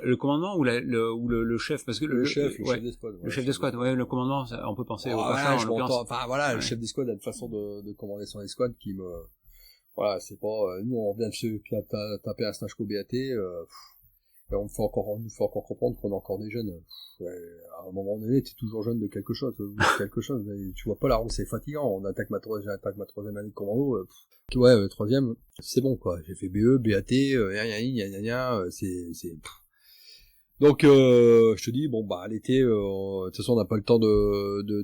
Le commandement ou le chef, parce que le chef d'escouade. Le chef d'escouade, ouais, le commandement, on peut penser au passant, en l'occurrence. Enfin, voilà, ouais. Le chef d'escouade a une façon de commander son escouade qui me, voilà, c'est pas, nous, on vient de se taper un stage co-BAT, on nous fait encore comprendre qu'on est encore des jeunes. À un moment donné, t'es toujours jeune de quelque chose, tu vois pas la roue, c'est fatigant. J'attaque ma troisième année de commando, troisième, c'est bon, quoi. J'ai fait BE, BAT, c'est, donc, je te dis, bon, l'été, de toute façon, on n'a pas le temps de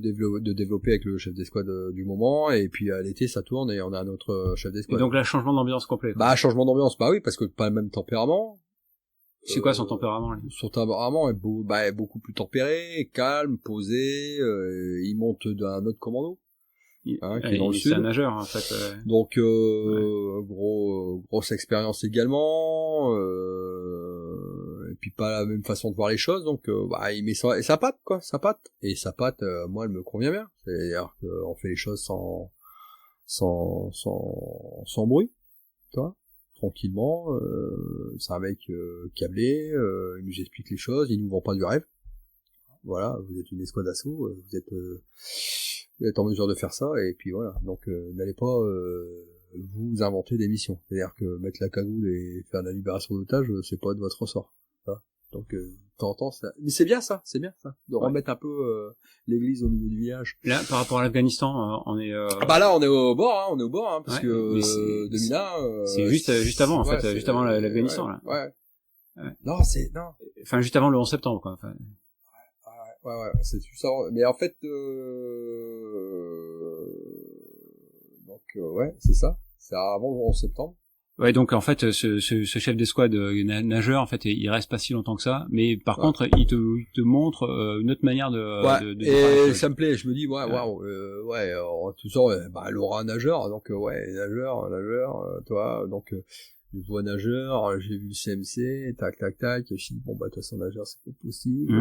développer avec le chef d'escouade du moment, et puis à l'été, ça tourne, et on a un autre chef d'escouade. Et donc là, changement d'ambiance complet. Changement d'ambiance, oui, parce que pas le même tempérament. C'est quoi son tempérament, là? Son tempérament est beaucoup plus tempéré, calme, posé, il monte d'un autre commando. Qui est dans le sud. C'est un nageur, en fait. Donc, grosse expérience également, et puis pas la même façon de voir les choses, donc, il met sa patte, quoi, sa patte. Et sa patte, moi, elle me convient bien. C'est-à-dire qu'on fait les choses sans bruit, tu vois, tranquillement, c'est un mec, câblé, il nous explique les choses, il nous vend pas du rêve. Voilà, vous êtes une escouade d'assaut, vous êtes en mesure de faire ça, et puis voilà. Donc n'allez pas vous inventer des missions. C'est-à-dire que mettre la cagoule et faire la libération d'otages, c'est pas de votre ressort. Voilà. Donc de temps en temps, ça... Mais c'est bien ça, de remettre un peu l'église au milieu du village. Là, par rapport à l'Afghanistan, on est... là, on est au bord, parce que 2001... c'est juste avant, en fait, juste avant l'Afghanistan, là. Ouais. Non, Enfin, juste avant le 11 septembre, quoi. Enfin... Ouais, c'est juste avant. Mais en fait, c'est ça. C'est avant le 11 septembre. Ouais, donc en fait, ce chef d'escouade nageur, en fait, il reste pas si longtemps que ça, mais par contre, il te montre une autre manière de et ça me plaît. Je me dis, tout ça, Laura nageur, donc nageur, toi, donc. Je vois nageur, j'ai vu le CMC, tac, je me suis dit, de toute façon, nageur, c'est pas possible,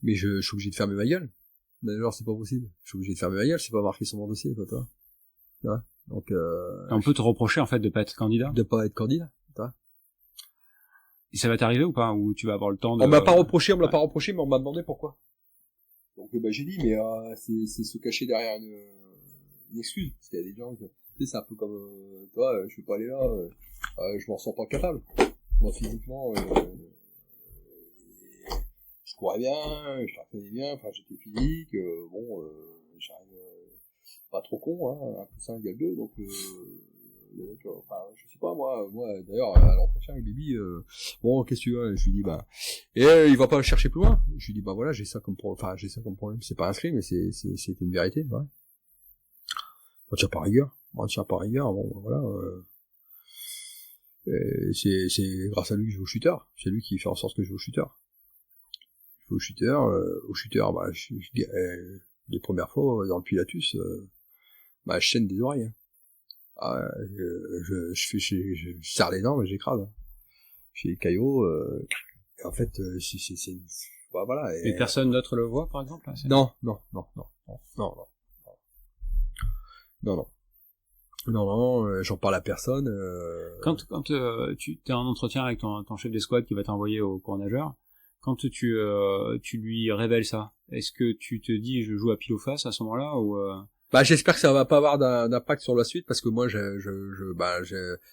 mais je suis obligé de fermer ma gueule. Nageur, c'est pas possible. Je suis obligé de fermer ma gueule, c'est pas marqué sur mon dossier, toi. Ouais. Donc, on peut te reprocher, en fait, de pas être candidat. De pas être candidat, toi. ça va t'arriver ou pas, ou tu vas avoir le temps de... On me l'a pas reproché, mais on m'a demandé pourquoi. Donc j'ai dit, mais c'est se cacher derrière une excuse, parce qu'il y a des gens, tu sais, c'est un peu comme toi, je veux pas aller là, je m'en sens pas capable. Moi physiquement, je courais bien, je travaillais bien, enfin j'étais physique, j'arrive pas trop con, hein, 1 plus 1 égale 2, donc le mec, enfin je sais pas, moi d'ailleurs à l'entretien avec Bibi, bon qu'est-ce que tu veux, je lui dis et il va pas le chercher plus loin, je lui dis voilà, j'ai ça comme problème, c'est pas inscrit mais c'était une vérité, ouais. On tient pas rigueur, bon voilà, c'est grâce à lui que je joue au shooter, c'est lui qui fait en sorte que je joue au shooter. Au shooter, les premières fois dans le Pilatus, je chaîne des oreilles. Je serre les dents, mais j'écrase. J'ai des caillots, et en fait, voilà. Et personne d'autre le voit, par exemple? Là, non, j'en parle à personne. Quand tu t'es en entretien avec ton chef d'escouade qui va t'envoyer au cours nageur, quand tu lui révèles ça, est-ce que tu te dis je joue à pile ou face à ce moment-là ou j'espère que ça va pas avoir d'impact sur la suite parce que moi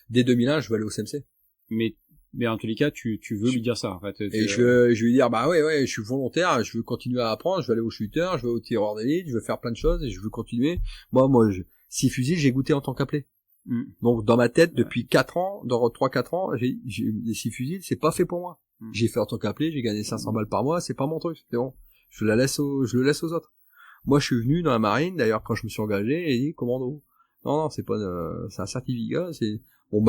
dès 2001 je veux aller au CMC. Mais en tous les cas tu veux lui dire ça en fait. Et je vais lui dire ouais, je suis volontaire, je veux continuer à apprendre, je veux aller au shooter, je veux au tireur d'élite, je veux faire plein de choses et je veux continuer. Moi 6 fusils, j'ai goûté en tant qu'appelé. Donc dans ma tête depuis 4 ans, dans 3-4 ans, j'ai les 6 fusils, c'est pas fait pour moi. J'ai fait en tant qu'appelé, j'ai gagné 500 balles par mois, c'est pas mon truc, c'est bon. Je le laisse aux autres. Moi, je suis venu dans la marine, d'ailleurs, quand je me suis engagé, et dit, commando. Non, c'est pas, c'est un certificat, c'est,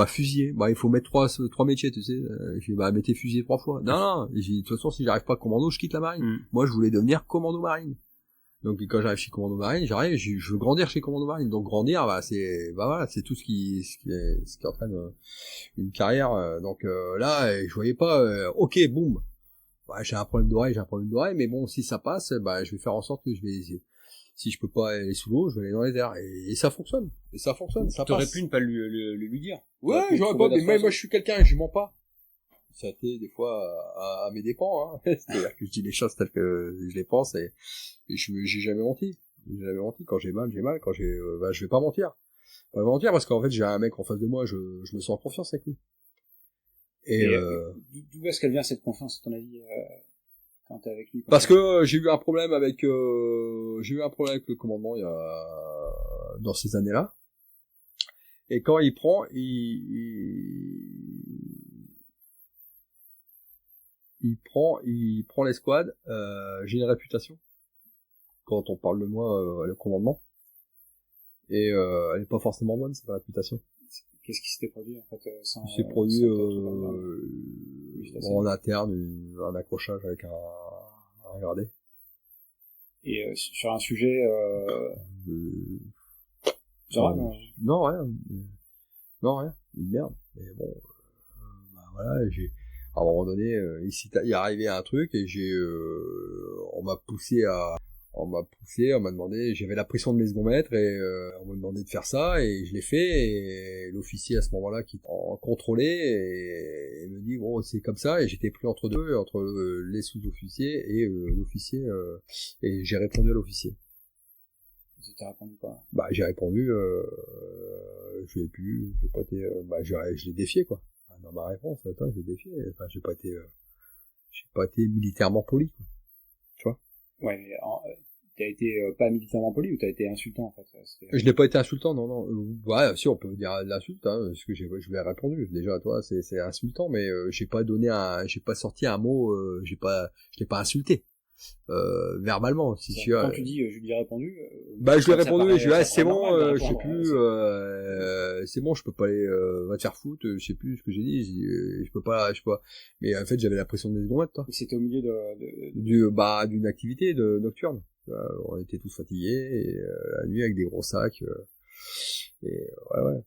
fusilier. Il faut mettre trois métiers, tu sais. J'ai dit, mettez fusilier 3 fois. Non, j'ai dit, de toute façon, si j'arrive pas commando, je quitte la marine. Moi, je voulais devenir commando marine. Donc, quand j'arrive chez commando marine, je veux grandir chez commando marine. Donc, grandir, c'est tout ce qui entraîne une carrière. Donc, là, je voyais pas, ok, boum. J'ai un problème d'oreille, mais bon, si ça passe, je vais faire en sorte que si je peux pas aller sous l'eau, je vais aller dans les airs, et ça fonctionne, ça passe. T'aurais pu ne pas lui dire. Ouais, j'aurais pas, mais moi je suis quelqu'un, je mens pas. Ça a été des fois à mes dépens, hein. C'est-à-dire que je dis les choses telles que je les pense, et j'ai jamais menti. Quand j'ai mal, quand je vais pas mentir. Parce qu'en fait, j'ai un mec en face de moi, je me sens en confiance avec lui. Et d'où est-ce qu'elle vient cette confiance, à ton avis, quand t'es avec lui? Parce que j'ai eu un problème avec le commandement dans ces années-là. Et quand il prend, il prend l'escouade. J'ai une réputation quand on parle de moi, le commandement. Et elle est pas forcément bonne cette réputation. Qu'est-ce qui s'était produit en fait Il s'est produit en interne un accrochage avec un gradé. Et sur un sujet non, rien. Une merde. Mais bon, voilà, à un moment donné, il est arrivé un truc et on m'a poussé, on m'a demandé, j'avais la pression de mes seconds-maîtres et on m'a demandé de faire ça et je l'ai fait et l'officier à ce moment-là qui contrôlait et me dit bon c'est comme ça et j'étais pris entre les sous-officiers et l'officier et j'ai répondu à l'officier. Tu as répondu quoi? J'ai répondu je l'ai défié quoi. Dans ma réponse, j'ai défié, enfin j'ai pas été militairement poli quoi. Tu vois? Ouais, mais t'as été pas militairement poli ou t'as été insultant en fait? Je n'ai pas été insultant, non. Ouais, si on peut dire de l'insulte, hein, parce que je lui ai répondu. Déjà, toi, c'est insultant, mais j'ai pas sorti un mot, je l'ai pas insulté. Verbalement, si tu as. Quand tu dis je lui ai répondu. Je lui ai répondu, je lui ai dit c'est bon, je sais plus, c'est bon, je peux pas aller, va te faire foutre, je sais plus ce que j'ai dit, je peux pas. Mais en fait, j'avais la pression des secondes, toi. Et c'était au milieu d'une activité nocturne. On était tous fatigués, et la nuit avec des gros sacs, et ouais.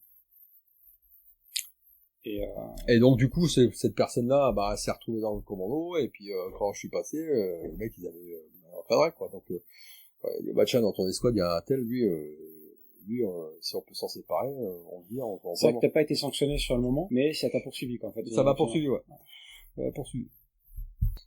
Et donc du coup cette personne-là s'est retrouvée dans le commando et puis quand je suis passé les mecs ils avaient encadré quoi donc il dit tiens dans ton escouade il y a un tel lui si on peut s'en séparer on le dit c'est vrai que t'as pas été sanctionné sur le moment mais ça t'a poursuivi quoi en fait. Ça m'a poursuivi ouais. poursuivi.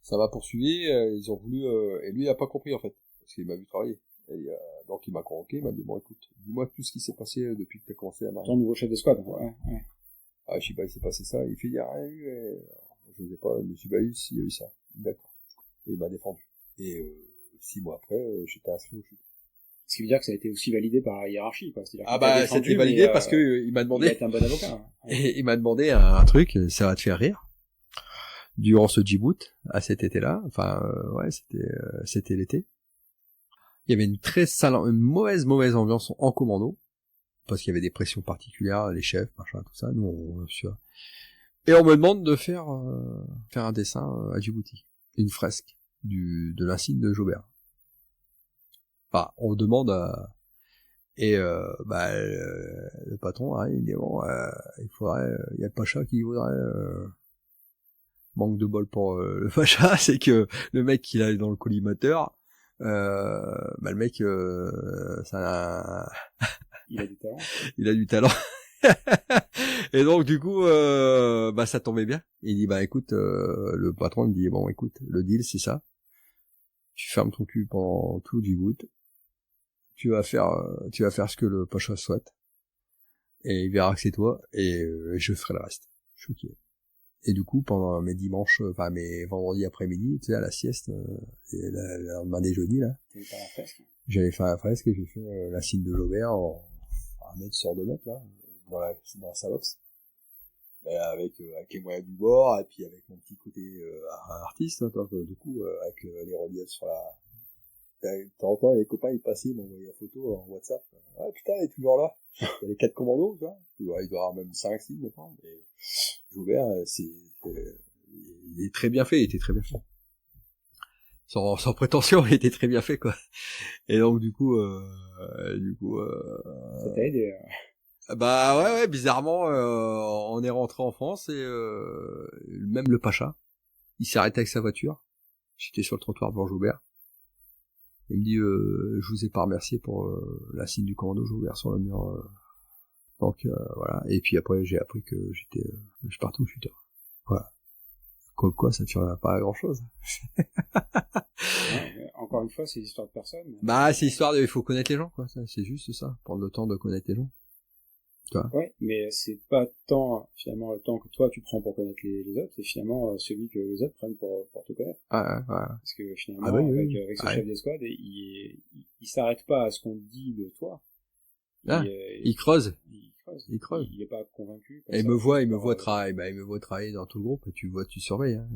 Ça m'a poursuivi, ils ont voulu, et lui il a pas compris en fait, parce qu'il m'a vu travailler. Et, donc il m'a convoqué, il m'a dit bon écoute, dis-moi tout ce qui s'est passé depuis que tu as commencé à mariner. Ton nouveau chef d'escouade, ouais. Ah je sais pas, il s'est passé ça, il fait il y a rien eu, je n'osais pas, je me suis dit bah il y a eu ça, d'accord. Et il m'a défendu. Et 6 mois après, j'étais inscrit au chute. Ce qui veut dire que ça a été aussi validé par la hiérarchie, quoi. C'est-à-dire Ah bah c'était validé parce que il m'a demandé. Il a été un bon avocat. Hein. Et il m'a demandé un truc, ça va te faire rire. Durant ce Djibouti, à cet été-là, enfin ouais, c'était l'été. Il y avait une très sale, une mauvaise ambiance en commando, parce qu'il y avait des pressions particulières, les chefs, machin, tout ça. Nous, et on me demande de faire un dessin à Djibouti, une fresque de l'insigne de Jaubert. Enfin, on demande à... Et le patron arrive, il dit bon, il faudrait, il y a le Pacha qui voudrait... Manque de bol pour le Pacha, c'est que le mec qu'il a dans le collimateur, le mec, ça... Il a du talent. Il a du talent. Et donc du coup, ça tombait bien. Il dit bah écoute, le patron il me dit bon écoute, le deal c'est ça. Tu fermes ton cul pendant tout Djibouti. Tu vas faire ce que le Pacha souhaite. Et il verra que c'est toi, et je ferai le reste. Je suis ok. Et du coup, pendant mes dimanches, enfin mes vendredis après-midi, tu sais, à la sieste, et le lendemain des jeudis, là, j'avais fait la fresque et j'ai fait la signe de Jaubert en 1 mètre sur 2 mètres, là, dans la Salops. Avec les moyens du bord, et puis avec mon petit côté artiste, hein, donc, du coup, avec les reliefs sur la... De temps en temps, les copains, ils passaient, ils m'envoyaient la photo en WhatsApp. Ah putain, il est toujours là. Il y a les 4 commandos, tu vois. Il doit y avoir même 5, 6 maintenant. Mais Joubert, il est très bien fait, il était très bien fait. Sans prétention, il était très bien fait, quoi. Et donc, du coup, ça t'a aidé. Bah ouais, bizarrement, on est rentré en France et même le Pacha, il s'est arrêté avec sa voiture. J'étais sur le trottoir devant Joubert. Il me dit, je vous ai pas remercié pour la signe du commando Joubert sur le mur. Donc voilà. Et puis après, j'ai appris que je partais au shooter. Voilà. Comme quoi, ça ne tient pas à grand chose. Ouais, encore une fois, c'est l'histoire de personne. Bah, c'est l'histoire il faut connaître les gens, quoi. C'est juste ça. Prendre le temps de connaître les gens. Ouais, mais c'est pas tant, finalement, le temps que toi tu prends pour connaître les autres, c'est finalement celui que les autres prennent pour te connaître. Ah, ouais. Parce que finalement, avec ce chef d'escouade, il s'arrête pas à ce qu'on dit de toi. Il creuse. Il creuse. Il est pas convaincu. Et il me voit travailler dans tout le groupe, et tu surveilles, hein.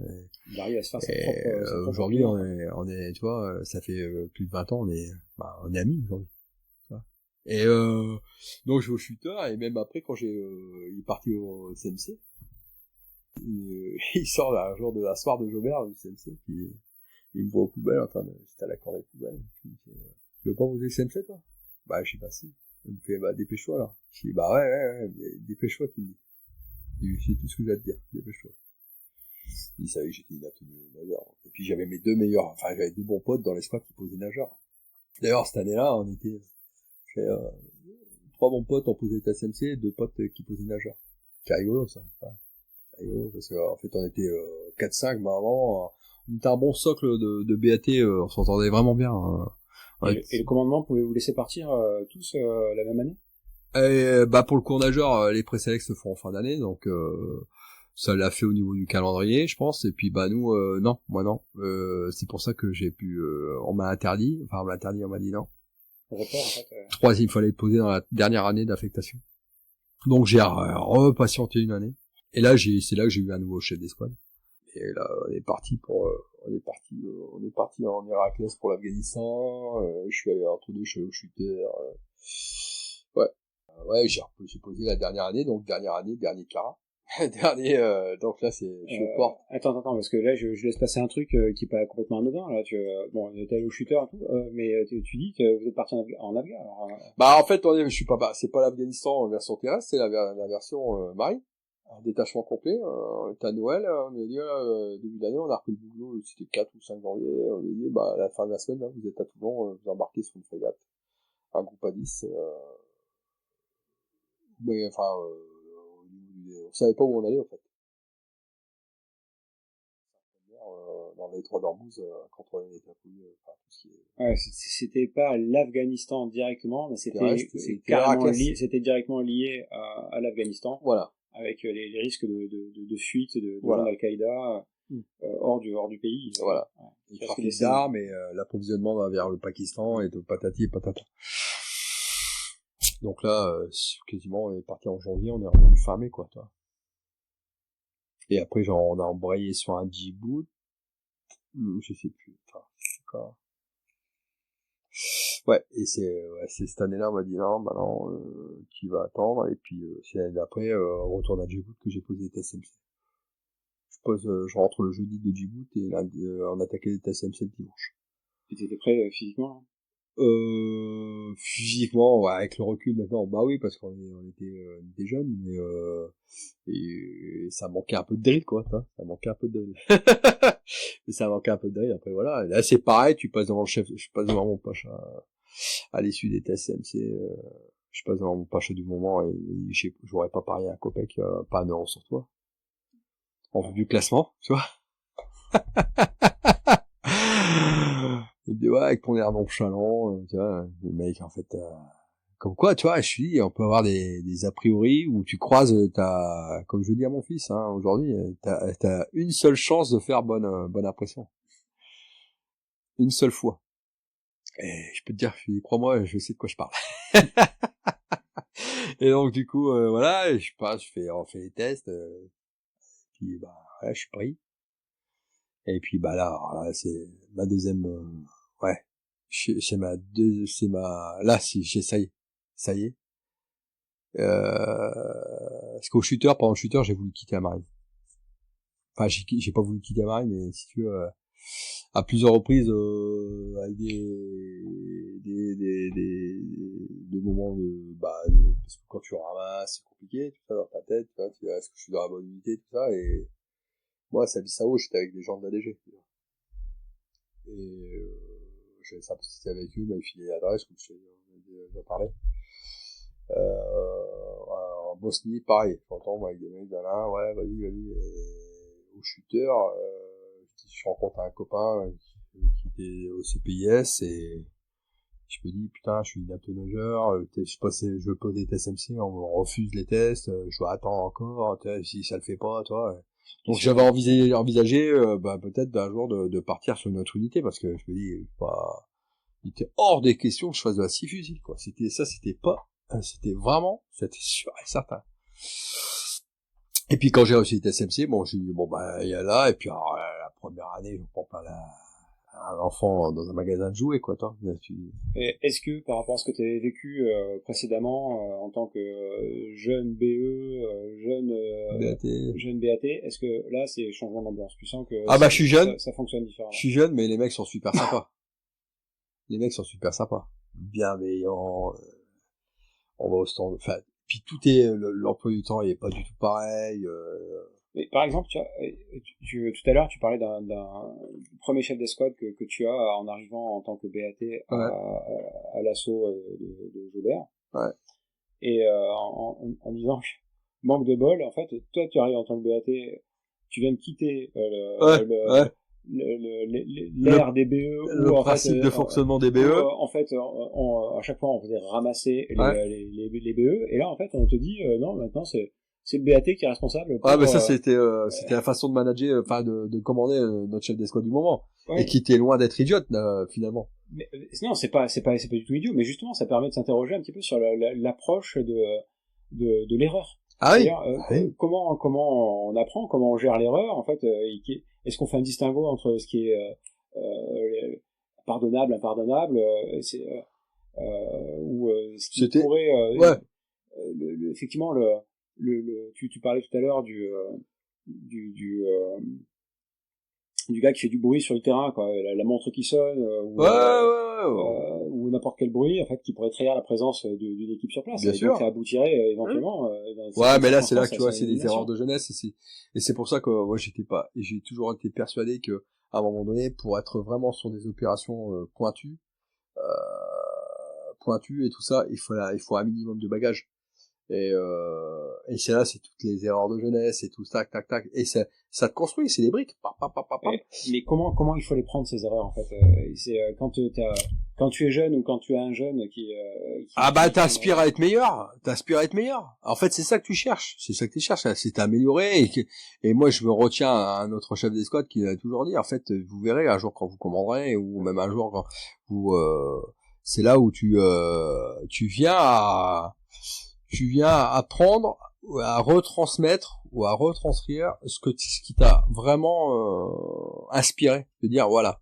Il arrive à se faire sa propre aujourd'hui, on est, tu vois, ça fait plus de 20 ans, on est amis aujourd'hui. Et donc je vais au shooter, et même après quand il est parti au CMC, il sort là, un jour de la soirée de Jaubert du CMC, puis il me voit aux poubelles j'étais à la corde des poubelles, puis il me fait, tu veux pas poser le CMC toi? Bah je sais pas si. Il me fait dépêche-toi là. Je dis ouais, dépêche-toi qu'il me dit. C'est tout ce que j'ai à te dire, dépêche-toi. Il savait que j'étais inapte de nageur. Et puis j'avais j'avais 2 bons potes dans l'escouade qui posaient nageur. D'ailleurs cette année-là, on était 3 bons potes ont posé TSMC, 2 potes qui posaient nageur. C'est rigolo ça. C'est rigolo parce qu'en fait on était 4-5, mais avant on était un bon socle de BAT, on s'entendait vraiment bien. Et le commandement pouvait vous laisser partir tous la même année? Pour le cours nageur, les présélects se font en fin d'année, donc ça l'a fait au niveau du calendrier, je pense. Et puis nous, non, moi non. C'est pour ça que j'ai pu, on m'a interdit. Enfin, on m'a dit non. Report, en fait. 3, il fallait le poser dans la dernière année d'affectation. Donc j'ai repatienté une année. Et là, c'est là que j'ai eu un nouveau chef d'escouade. Et là, on est parti en Héraclès pour l'Afghanistan. Je suis allé entre deux, je suis allé au shooter. Ouais, j'ai posé la dernière année, donc dernière année, dernier cara. Donc là, je suis au port. Attends, parce que là, je laisse passer un truc qui est pas complètement anodin, là. Bon, on était allé au shooter et tout, mais tu dis que vous êtes parti en Afghan, alors. En fait, c'est pas l'Afghanistan en version terrestre, c'est la version marine. Un détachement complet, on était à Noël, on a dit, début d'année, on a repris le boulot, c'était 4 ou 5 janvier, on a dit, à la fin de la semaine, là, vous êtes à Toulon, vous embarquez sur une frégate. Un groupe à 10, mais enfin, on savait pas où on allait, en fait. dans les 3 d'Ormuz, contrôler les tapouilles, enfin, tout ce qui est... Ouais, c'était pas l'Afghanistan directement, mais c'était directement lié à l'Afghanistan. Voilà. Avec les risques de fuite de voilà. gens d'Al-Qaïda hors du pays. Voilà. Ouais. Le trafic d'armes et l'approvisionnement vers le Pakistan et de patati et patata. Donc là, quasiment, on est parti en janvier, on est revenu fin mai, quoi, toi. Et après, genre, on a embrayé sur un Djibouti. Je sais plus. Enfin, d'accord. Ouais, et c'est cette année-là, on m'a dit non, bah non, tu vas attendre. Et puis, c'est l'année d'après, retour à Djibouti que j'ai posé les tests MC. Je rentre le jeudi de Djibouti et là, on attaquait les tests MC le dimanche. Et t'étais prêt physiquement? Physiquement, ouais, avec le recul maintenant, bah oui, parce qu'on était jeunes, mais et ça manquait un peu de drill, quoi, hein, ça manquait un peu de drill. Mais ça manquait un peu de drill, après voilà. Et là, c'est pareil, tu passes devant le chef, je passe devant mon pacha à l'issue des tests MC, je passe devant mon pacha du moment et j'aurais pas parié à Copec, pas un euro sur toi. En vue du classement, tu vois. Il me dit, ouais, avec ton air nonchalant, tu vois, le mec, en fait, comme quoi, tu vois, on peut avoir des a priori où tu croises, comme je dis à mon fils, hein, aujourd'hui, t'as une seule chance de faire bonne impression. Une seule fois. Et je peux te dire, crois-moi, je sais de quoi je parle. Et donc, du coup, voilà, on fait les tests, puis, bah, ouais, je suis pris. Et puis, bah, là c'est ma deuxième, ouais. Là, ça y est. Parce qu'au shooter, pendant le shooter, j'ai voulu quitter la marine. Enfin, j'ai pas voulu quitter la marine, mais si tu veux, à plusieurs reprises, avec des moments parce que quand tu ramasses, c'est compliqué, tout ça dans ta tête, tu vois, est-ce que je suis dans la bonne unité, tout ça, et moi, à Bissau, j'étais avec des gens de l'ADG. Et, j'avais sympathisé avec eux, ils filaient l'adresse, comme je t'ai déjà parlé. En Bosnie, pareil, j'entends, moi, avec des mecs d'Alain, ouais, vas-y, et au shooter, je rencontre un copain qui était au CPIS, et je me dis, putain, je suis inapte-nageur, je veux poser des tests MC, on me refuse les tests, je dois attendre encore, si ça le fait pas, toi. Donc j'avais envisagé peut-être d'un jour de partir sur une autre unité, parce que je me dis, il était hors des questions que je fasse de la 6 fusils, quoi. C'était sûr et certain. Et puis quand j'ai reçu les tests MC, bon, j'ai dit, il y a là, et puis alors, la première année, je prends pas un enfant dans un magasin de jouets, quoi, toi. Et est-ce que, par rapport à ce que tu avais vécu précédemment en tant que jeune BE, jeune BAT, est-ce que là, c'est changement d'ambiance? Tu sens que je suis jeune. Ça fonctionne différemment. Je suis jeune, mais les mecs sont super sympas. Les mecs sont super sympas. Bienveillants, on va au stand, enfin, puis tout l'emploi du temps, il est pas du tout pareil, Mais par exemple, tout à l'heure, tu parlais d'un premier chef d'escouade que tu as en arrivant en tant que BAT à l'assaut de Jaubert. Ouais. Et en disant, manque de bol, en fait, toi, tu arrives en tant que BAT, tu viens de quitter l'ère des BE, le principe de fonctionnement des BE. En fait, à chaque fois, on faisait ramasser les BE, et là, en fait, on te dit, non, maintenant, c'est le BAT qui est responsable. Mais ça, c'était la façon de manager, enfin, de commander notre chef d'escouade du moment. Ouais. Et qui était loin d'être idiote, finalement. Mais, non, c'est pas du tout idiot, mais justement, ça permet de s'interroger un petit peu sur l'approche de l'erreur. Ah oui. Oui. Comment on apprend, comment on gère l'erreur, en fait, est-ce qu'on fait un distinguo entre ce qui est pardonnable, impardonnable, ou ce qui pourrait effectivement tu parlais tout à l'heure du gars qui fait du bruit sur le terrain, quoi, la montre qui sonne, ou n'importe quel bruit, en fait, qui pourrait trahir la présence d'une équipe sur place. Bien sûr. Donc ça abutirait éventuellement. Mais là, c'est là que tu vois, c'est des erreurs de jeunesse, et c'est pour ça que moi, j'ai toujours été persuadé que, à un moment donné, pour être vraiment sur des opérations pointues et tout ça, il faut un minimum de bagages. Et et c'est là, c'est toutes les erreurs de jeunesse et tout, tac, tac, tac, et ça te construit, c'est des briques, pam, pam, pam, pam, pam. Mais comment il faut les prendre ces erreurs en fait c'est quand tu es jeune ou quand tu as un jeune qui t'aspires à être meilleur, En fait, c'est ça que tu cherches, c'est t'améliorer, et moi, je me retiens à un autre chef d'escouade qui a toujours dit, en fait, vous verrez un jour quand vous commanderez, ou même un jour quand vous, c'est là où tu viens apprendre, à retransmettre ou à retranscrire ce qui t'a vraiment inspiré, de dire voilà,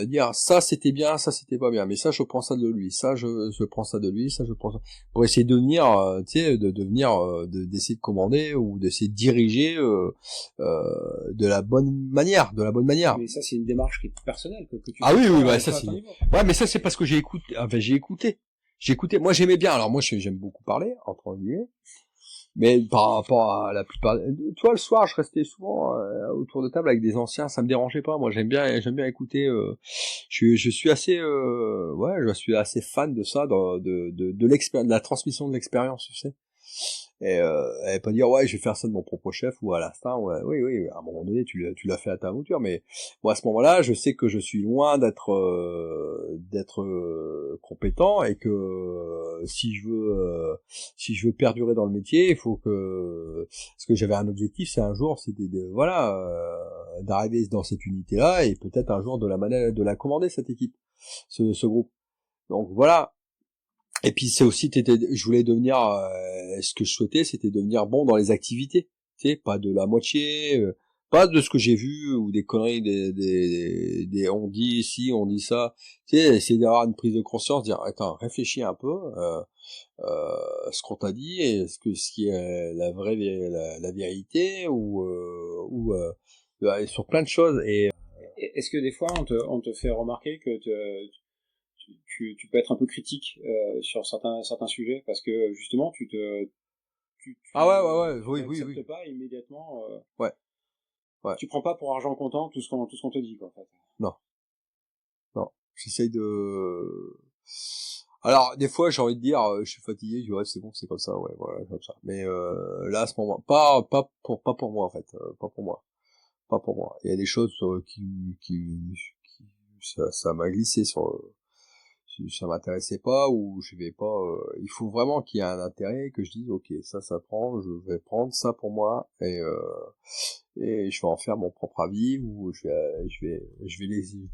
dire ça c'était bien, ça c'était pas bien, mais ça je prends ça de lui, ça je prends ça de lui, ça je prends ça, pour essayer de devenir, d'essayer de commander ou d'essayer de diriger de la bonne manière. Mais ça c'est une démarche qui est personnelle que tu ah oui, ça c'est ouais, mais ça c'est parce que j'ai écouté. Moi j'aimais bien, alors moi j'aime beaucoup parler entre guillemets, mais par rapport à la plupart, toi le soir je restais souvent autour de table avec des anciens, ça me dérangeait pas. Moi j'aime bien écouter. Je suis assez je suis assez fan de ça, de l'expérience, de la transmission de l'expérience, tu sais. Et pas dire ouais je vais faire ça de mon propre chef ou à l'instant oui à un moment donné tu l'as fait à ta hauteur, mais bon à ce moment-là je sais que je suis loin d'être compétent, et que si je veux perdurer dans le métier, il faut que, parce que j'avais un objectif, c'est un jour c'était d'arriver dans cette unité-là, et peut-être un jour de la commander, cette équipe, ce groupe. Donc voilà. Et puis c'est aussi, je voulais devenir, ce que je souhaitais, c'était devenir bon dans les activités, tu sais, pas de la moitié, pas de ce que j'ai vu ou des conneries, on dit ici, on dit ça, tu sais, essayer d'avoir une prise de conscience, dire attends, réfléchis un peu, ce qu'on t'a dit, et ce qui est la vraie la vérité, ou sur plein de choses. Et est-ce que des fois on te fait remarquer que tu peux être un peu critique sur certains sujets, parce que justement tu n'acceptes pas immédiatement, ouais tu prends pas pour argent comptant tout ce qu'on te dit, quoi, en fait. Non, j'essaye de, alors des fois j'ai envie de dire je suis fatigué, je dis ouais c'est bon, c'est comme ça, ouais voilà, comme ça, mais là à ce moment pas pour moi en fait, pas pour moi. Il y a des choses qui ça m'a glissé ça m'intéressait pas, ou je vais pas, il faut vraiment qu'il y ait un intérêt, que je dise ok ça prend, je vais prendre ça pour moi, et je vais en faire mon propre avis, ou je vais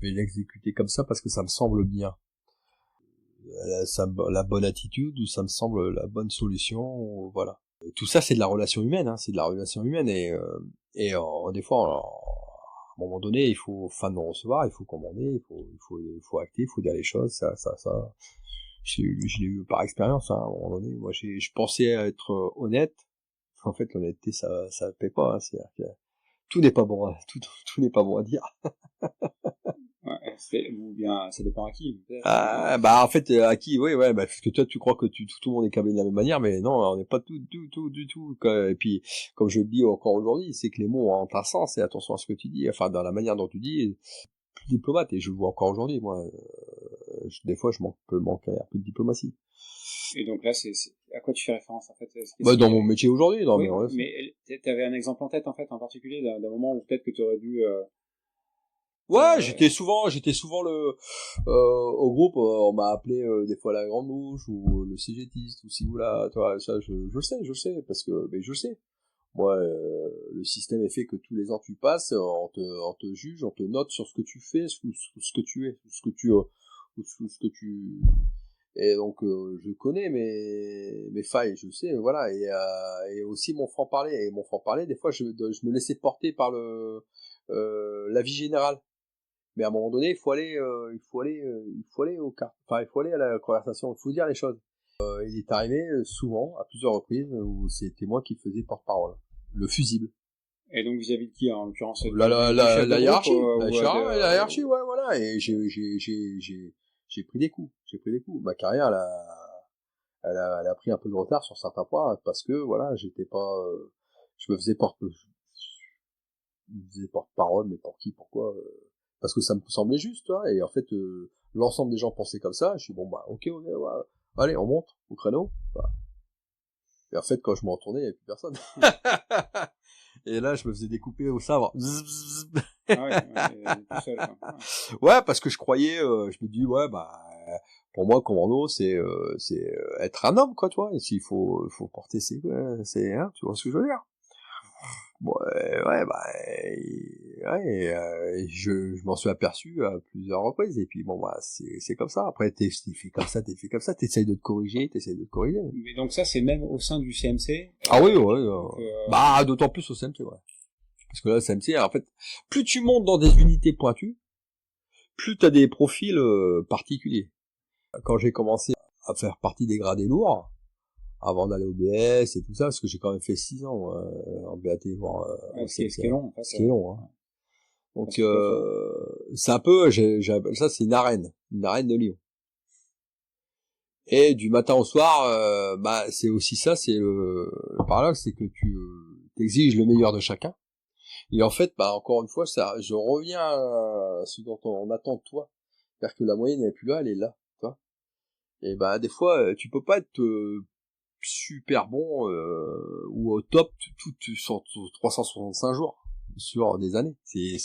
l'exécuter comme ça parce que ça me semble bien, la bonne attitude, ou ça me semble la bonne solution, voilà. Tout ça c'est de la relation humaine, hein, et des fois à un moment donné, il faut, fin de recevoir, il faut commander, il faut acter, il faut dire les choses, ça, je l'ai eu par expérience, hein, à un moment donné. Moi, je pensais être honnête. En fait, l'honnêteté, ça paie pas, hein, c'est-à-dire que tout n'est pas bon, tout n'est pas bon à dire. Ouais, ou bien ça dépend à qui. En fait, à qui, oui, parce que toi, tu crois que tout le monde est câblé de la même manière, mais non, on n'est pas tout, du tout. Et puis, comme je le dis encore aujourd'hui, c'est que les mots ont un sens, et attention à ce que tu dis, enfin, dans la manière dont tu dis, plus diplomate, et je le vois encore aujourd'hui, moi, des fois, peux manquer un peu de diplomatie. Et donc là, c'est à quoi tu fais référence, en fait? Dans mon métier aujourd'hui, mais t'avais un exemple en tête, en fait, en particulier, d'un moment où peut-être que tu aurais dû, ouais, j'étais souvent au groupe, on m'a appelé des fois la grande bouche, ou le cégétiste, ou si vous là, toi, ça je le sais parce que je le sais. Moi le système est fait que tous les ans tu passes, on te juge, on te note sur ce que tu fais, ce que tu es, ce que tu, et donc je connais mes failles, je sais, voilà, et aussi mon franc-parler, des fois je me laissais porter par la vie générale. Mais à un moment donné, il faut aller au cas. Enfin, il faut aller à la conversation. Il faut dire les choses. Il est arrivé souvent, à plusieurs reprises, où c'était moi qui faisais porte-parole. Le fusible. Et donc vis-à-vis de qui, en l'occurrence? La hiérarchie. La hiérarchie, ouais, voilà. Et j'ai pris des coups. Ma carrière, elle a pris un peu de retard sur certains points, parce que, voilà, j'étais pas, je me faisais porte-parole, mais pour qui, pourquoi, parce que ça me semblait juste, toi, et en fait l'ensemble des gens pensaient comme ça. Je suis bon, ok, ouais, allez, on monte au créneau, Et en fait, quand je me retournais, il n'y avait plus personne. Et là, je me faisais découper au sabre. Ah ouais, tout seul. Ouais, parce que je croyais, je me dis, ouais, bah, pour moi, commando, c'est être un homme, quoi, tu vois. Et s'il faut porter hein, tu vois ce que je veux dire. Ouais, bah, je m'en suis aperçu à plusieurs reprises. Et puis bon, bah, c'est comme ça. Après, t'es fait comme ça, t'essayes de te corriger. Mais donc ça, c'est même au sein du CMC. Ah oui, ouais. Bah, d'autant plus au CMC, ouais. Parce que là, le CMC, en fait, plus tu montes dans des unités pointues, plus t'as des profils particuliers. Quand j'ai commencé à faire partie des gradés lourds, avant d'aller au BS et tout ça, parce que j'ai quand même fait 6 ans en BAT, voire ce qui est long. Ce qui est long, hein. Donc c'est un peu, j'appelle ça, c'est une arène de Lyon. Et du matin au soir, bah c'est aussi ça, c'est le paradoxe, c'est que tu t'exiges le meilleur de chacun. Et en fait, bah encore une fois, ça, je reviens à ce dont on attend de toi, c'est-à-dire que la moyenne n'est plus là, elle est là, tu vois. Et bah des fois, tu peux pas être super bon ou au top sur 365 jours sur des années. C'est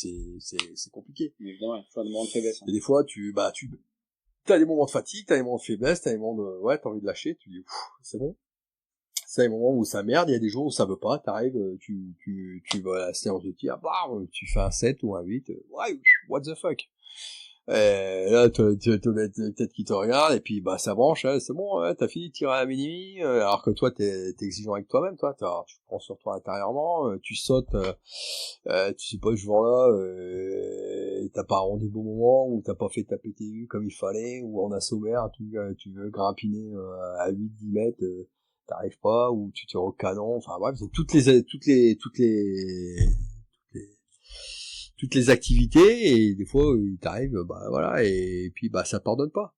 compliqué. Mais évidemment, il faut un moment de faiblesse. Hein. Et des fois, t'as des moments de fatigue, t'as des moments de faiblesse, t'as des moments de, ouais, t'as envie de lâcher, tu dis, c'est bon. C'est des moments où ça merde, il y a des jours où ça veut pas, t'arrives, tu vas à la séance de tir, bam, tu fais un 7 ou un 8, ouais, what the fuck. Et là, tu peut-être qui te regarde, et puis, bah, ça branche, hein, c'est bon, ouais, t'as fini de tirer à minuit, alors que toi, t'es exigeant avec toi-même, toi, tu prends sur toi intérieurement, tu sautes, tu sais pas, ce jour-là, t'as pas rendu au bon moment, ou t'as pas fait ta PTU comme il fallait, ou en assommaire, tu veux grappiner à 8-10 mètres, t'arrives pas, ou tu tires au canon, enfin bref, c'est toutes les activités, et des fois il t'arrive, bah voilà, et puis bah ça pardonne pas,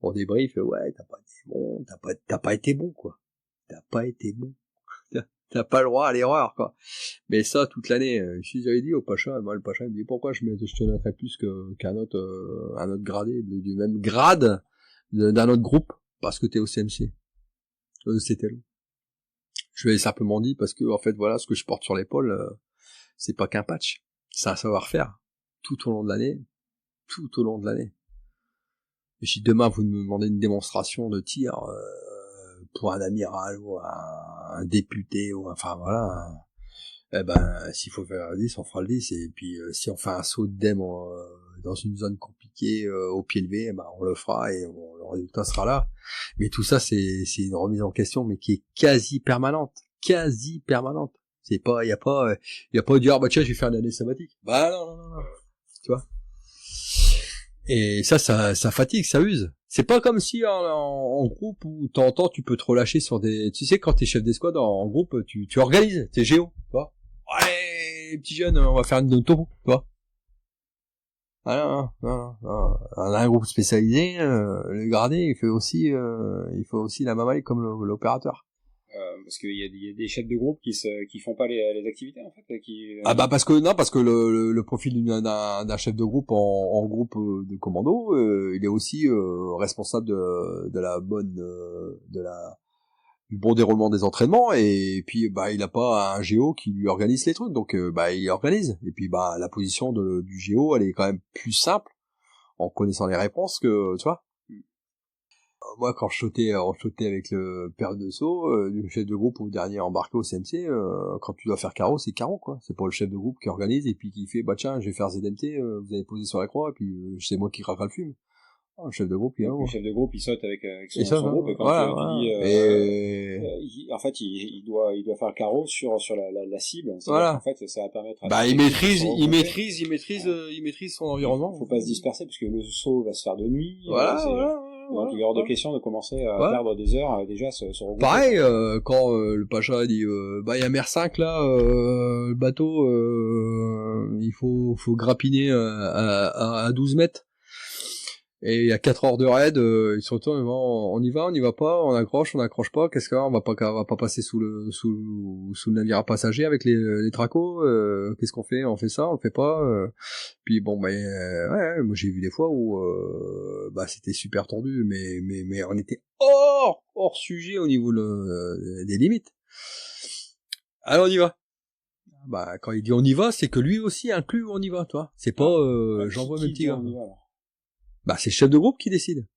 on débrief, ouais, t'as pas été bon, quoi, t'as pas le droit à l'erreur, quoi. Mais ça toute l'année, j'avais dit au Pacha, moi le Pacha il me dit pourquoi je te noterais plus qu'un autre un autre gradé du même grade d'un autre groupe, parce que t'es au CMC, c'était long. Je lui ai simplement dit parce que en fait voilà, ce que je porte sur l'épaule, c'est pas qu'un patch, c'est un savoir-faire tout au long de l'année. Et si demain vous me demandez une démonstration de tir pour un amiral ou un député ou enfin voilà, eh ben s'il faut faire le 10, on fera le 10, et puis si on fait un saut de DEM dans une zone compliquée au pied levé, eh ben on le fera et le résultat sera là. Mais tout ça c'est une remise en question, mais qui est quasi permanente. C'est pas, y a pas à dire, bah tiens, je vais faire une année sabbatique. Bah non. Tu vois. Et ça fatigue, ça use. C'est pas comme si en groupe où de temps en temps tu peux te relâcher sur des, tu sais, quand t'es chef d'escouade en groupe, tu organises, t'es géo, tu vois. Ouais, petit jeune, on va faire une topo, tu vois. Ah non. On a un groupe spécialisé, le gradé, il faut aussi la mamelle comme l'opérateur. Parce qu'il y a des chefs de groupe qui font pas les activités en fait, Ah bah parce que le profil d'un chef de groupe en groupe de commando, il est aussi responsable de la bonne du bon déroulement des entraînements, et puis bah il a pas un géo qui lui organise les trucs, donc bah il organise, et puis bah la position du géo elle est quand même plus simple en connaissant les réponses que tu vois. Moi, quand je sautais avec le père de saut, le chef de groupe au dernier embarqué au CMC, quand tu dois faire carreau, c'est carreau, quoi. C'est pas le chef de groupe qui organise et puis qui fait, bah tiens, je vais faire ZMT, vous avez posé sur la croix, et puis c'est moi qui craquera le fume. Le chef de groupe, le chef de groupe, il saute avec son groupe, et quand tu dis, en fait, il doit faire le carreau sur la cible. Voilà. En fait, ça va permettre à il maîtrise son environnement. Faut pas se disperser, parce que le saut va se faire de nuit. Voilà. Donc il est hors de question de commencer à perdre des heures déjà se regrouper. Pareil, quand le Pacha dit bah il y a mer 5 là, le bateau il faut grappiner à 12 mètres. Et il y a 4 heures de raid, ils se retournent, on y va pas, on accroche pas, qu'est-ce qu'on va pas passer sous le navire à passagers avec les tracos, qu'est-ce qu'on fait? On fait ça, on le fait pas, puis bon, ouais, moi j'ai vu des fois où, c'était super tendu, mais on était hors sujet au niveau des limites. Alors on y va. Bah, quand il dit on y va, c'est que lui aussi inclut on y va, toi. C'est pas, j'envoie mes petits gars. Bah, c'est le chef de groupe qui décide.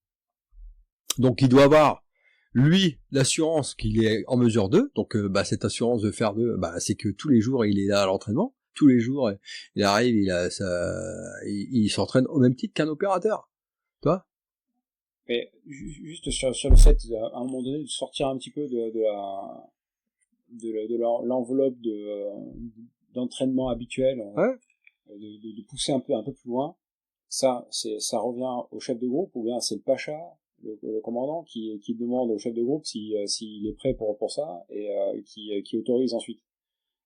Donc, il doit avoir, lui, l'assurance qu'il est en mesure de. Donc, cette assurance de faire de, c'est que tous les jours, il est là à l'entraînement. Tous les jours, il arrive, il s'entraîne au même titre qu'un opérateur. Tu vois? Mais, juste sur le fait, à un moment donné, de sortir un petit peu de l'enveloppe d'entraînement habituel. Ouais. De pousser un peu plus loin. Ça revient au chef de groupe, ou bien c'est le pacha, le commandant, qui demande au chef de groupe s'il est prêt pour ça, et qui autorise ensuite.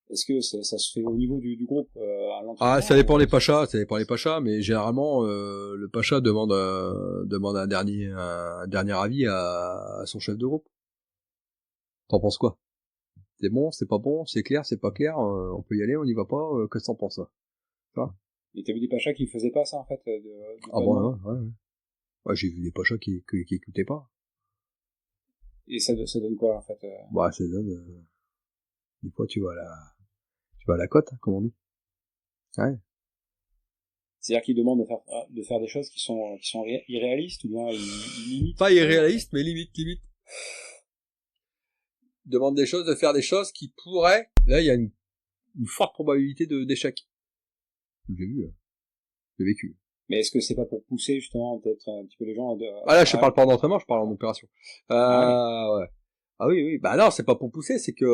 Est-ce que ça se fait au niveau du groupe à l'entraînement? Ça dépend des pachas, mais généralement le pacha demande un dernier avis à son chef de groupe. T'en penses quoi? C'est bon, c'est pas bon, c'est clair, c'est pas clair, on peut y aller, on y va pas, qu'est-ce que t'en penses, ça? Et t'as vu des pachas qui faisaient pas ça, en fait, ouais. Ouais, j'ai vu des pachas qui écoutaient pas. Et ça donne quoi, en fait? Ça donne, des fois, tu vas à la cote, comme on dit. Ouais. C'est-à-dire qu'ils demandent de faire des choses qui sont irréalistes, ou bien ils limitent? Pas irréalistes, mais limite. Ils demandent de faire des choses qui pourraient, là, il y a une forte probabilité d'échec. J'ai vécu. Mais est-ce que c'est pas pour pousser, justement, peut-être un petit peu les gens là, je parle pas d'entraînement, je parle en opération. Ouais. Ah oui. Bah non, c'est pas pour pousser, c'est que,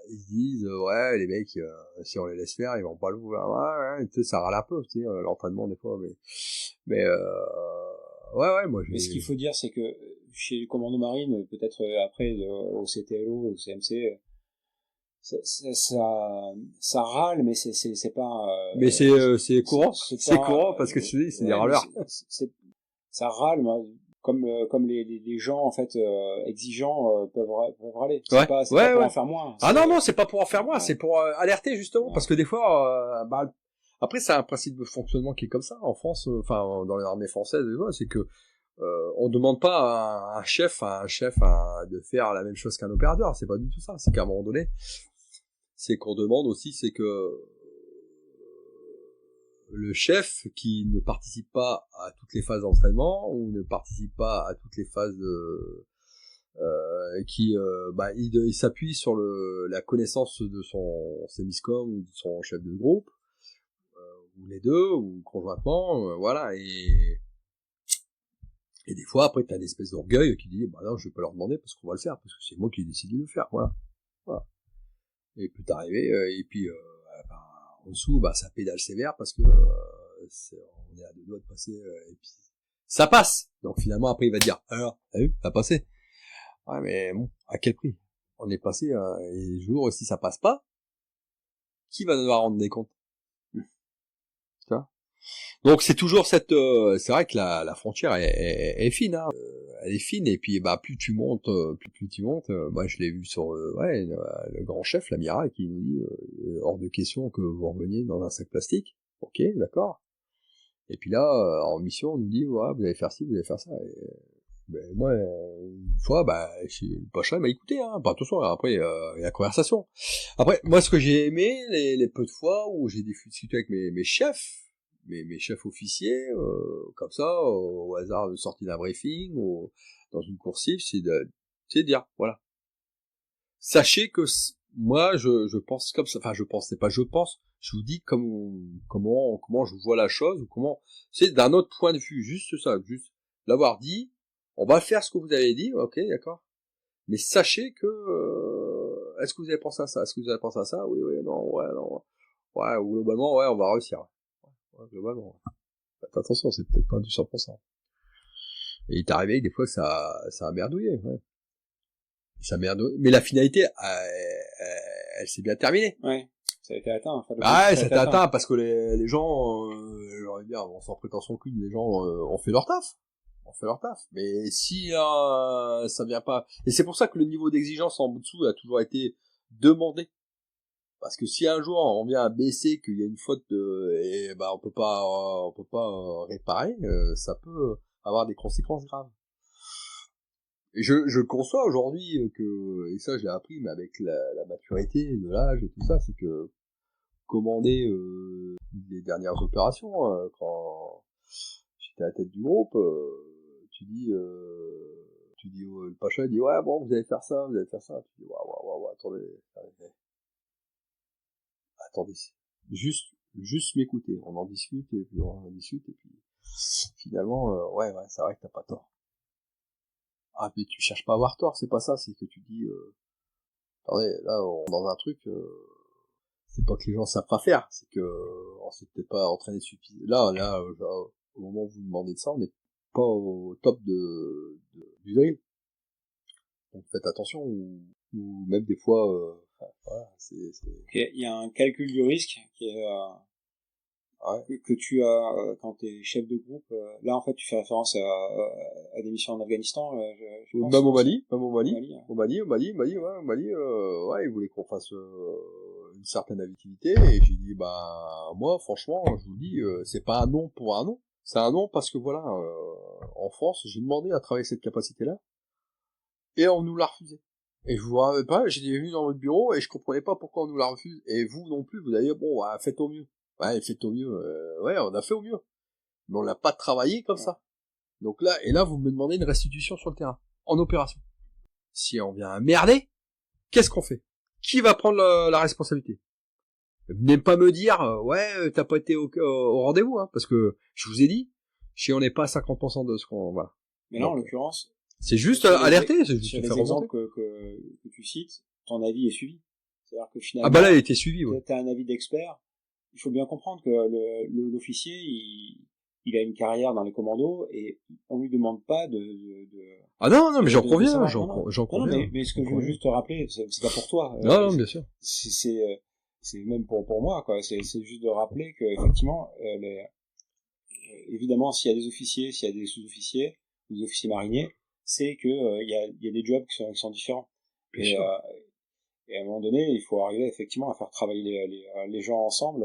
ils se disent, ouais, les mecs, si on les laisse faire, ils vont pas le vouloir. Ouais, tu sais, ça râle un peu, tu sais, l'entraînement, des fois, mais ouais, moi, Mais ce qu'il faut dire, c'est que, chez le commando marine, peut-être après, au CTLO, au CMC, ça râle, mais c'est pas. Mais c'est courant. C'est courant parce que tu dis, c'est des râleurs. Ça râle, moi, comme les gens en fait exigeants peuvent râler. C'est pas pour en faire moins. Non, c'est pas pour en faire moins, c'est pour alerter justement, parce que des fois, après c'est un principe de fonctionnement qui est comme ça en France, dans les armées françaises, c'est que on demande pas à un chef de faire la même chose qu'un opérateur. C'est pas du tout ça. C'est qu'à un moment donné, c'est qu'on demande aussi, c'est que le chef qui ne participe pas à toutes les phases d'entraînement ou ne participe pas à toutes les phases il s'appuie sur la connaissance de son sémiscom ou de son chef de groupe, ou les deux, ou conjointement, voilà, et des fois après t'as une espèce d'orgueil qui dit non, je vais pas leur demander parce qu'on va le faire, parce que c'est moi qui ai décidé de le faire, voilà. Et peut arriver, et puis en dessous, ça pédale sévère parce que on est à 2 doigts de passer, et puis ça passe. Donc finalement après il va dire alors, t'as vu, ça a passé. Ouais, mais bon, à quel prix? On est passé, et les jours, si ça passe pas, qui va devoir rendre des comptes? Tu vois? Donc c'est toujours cette, c'est vrai que la frontière est fine, hein. Elle est fine, et puis plus tu montes, plus tu montes. Moi je l'ai vu sur le grand chef, l'amiral, qui nous dit hors de question que vous reveniez dans un sac plastique. Ok, d'accord. Et puis là, en mission, on nous dit ouais, vous allez faire ci, vous allez faire ça. Et moi, une fois, le pacha m'a écouté, hein. Attention, après, il y a la conversation. Après, moi, ce que j'ai aimé, les peu de fois où j'ai discuté avec mes chefs, mes chefs officiers, comme ça, au hasard de sortie d'un briefing, ou dans une coursive, c'est de dire, voilà. Sachez que moi, je pense comme ça, je vous dis comment je vois la chose, ou comment, c'est d'un autre point de vue, juste ça, juste l'avoir dit, on va faire ce que vous avez dit, ok, d'accord. Mais sachez que, est-ce que vous avez pensé à ça? Est-ce que vous avez pensé à ça? Oui, non, ouais, non. Ouais, ou globalement, ouais, on va réussir. Ouais, globalement. Faites attention, c'est peut-être pas du 100%. Et il est arrivé des fois que ça a merdouillé, ouais. Ça a merdouillé. Mais la finalité, elle s'est bien terminée. Ouais. Ça a été atteint. Enfin, Ah ouais, ça a été atteint parce que les gens, j'aurais dire, bon, sans prétention aucune, les gens ont fait leur taf. Mais si ça vient pas, et c'est pour ça que le niveau d'exigence en dessous a toujours été demandé. Parce que si un jour on vient à baisser, qu'il y a une faute, et bah on peut pas réparer, ça peut avoir des conséquences graves. Et je conçois aujourd'hui que, et ça je l'ai appris, mais avec la maturité de l'âge et tout ça, c'est que commander les dernières opérations, quand j'étais à la tête du groupe, tu dis le pacha il dit ouais bon vous allez faire ça, tu dis ouais, attendez, juste m'écouter, on en discute et puis finalement ouais c'est vrai que t'as pas tort. Ah mais tu cherches pas à avoir tort, c'est pas ça, c'est que tu dis attendez là on est dans un truc, c'est pas que les gens savent pas faire, c'est que on s'est peut-être pas entraîné suffisamment. Là au moment où vous demandez de ça, on n'est pas au top du drill. Donc faites attention, ou même des fois voilà, il y a un calcul du risque qui est que tu as quand tu es chef de groupe. Là en fait tu fais référence à des missions en Afghanistan, je pense. Même au Mali, ouais, ils voulaient qu'on fasse une certaine activité, et j'ai dit bah moi franchement je vous dis c'est pas un non pour un non, c'est un non parce que voilà en France j'ai demandé à travailler cette capacité là et on nous l'a refusé. Et je vous rappelle pas, j'étais venu dans votre bureau et je comprenais pas pourquoi on nous la refuse, et vous non plus vous avez dit bon bah, faites au mieux. Ouais, faites au mieux, ouais on a fait au mieux, mais on l'a pas travaillé comme ça. Donc là, vous me demandez une restitution sur le terrain, en opération. Si on vient à merder, qu'est-ce qu'on fait? Qui va prendre la responsabilité? Venez pas me dire, ouais, t'as pas été au rendez-vous, hein, parce que je vous ai dit, si on n'est pas à 50% de ce qu'on va. Mais là, en l'occurrence, c'est juste alerter, c'est juste sur les exemples que tu cites, ton avis est suivi. C'est-à-dire que finalement, ah bah là, il a été suivi, ouais. T'as un avis d'expert. Il faut bien comprendre que l'officier, il a une carrière dans les commandos et on lui demande pas de ah non mais j'en conviens. Mais ce que je veux juste te rappeler, c'est pas pour toi. Non, bien sûr. C'est même pour moi, quoi. C'est juste de rappeler que effectivement, évidemment, s'il y a des officiers, s'il y a des sous-officiers, des officiers mariniers, c'est que il y a des jobs qui sont différents. Et à un moment donné, il faut arriver effectivement à faire travailler les gens ensemble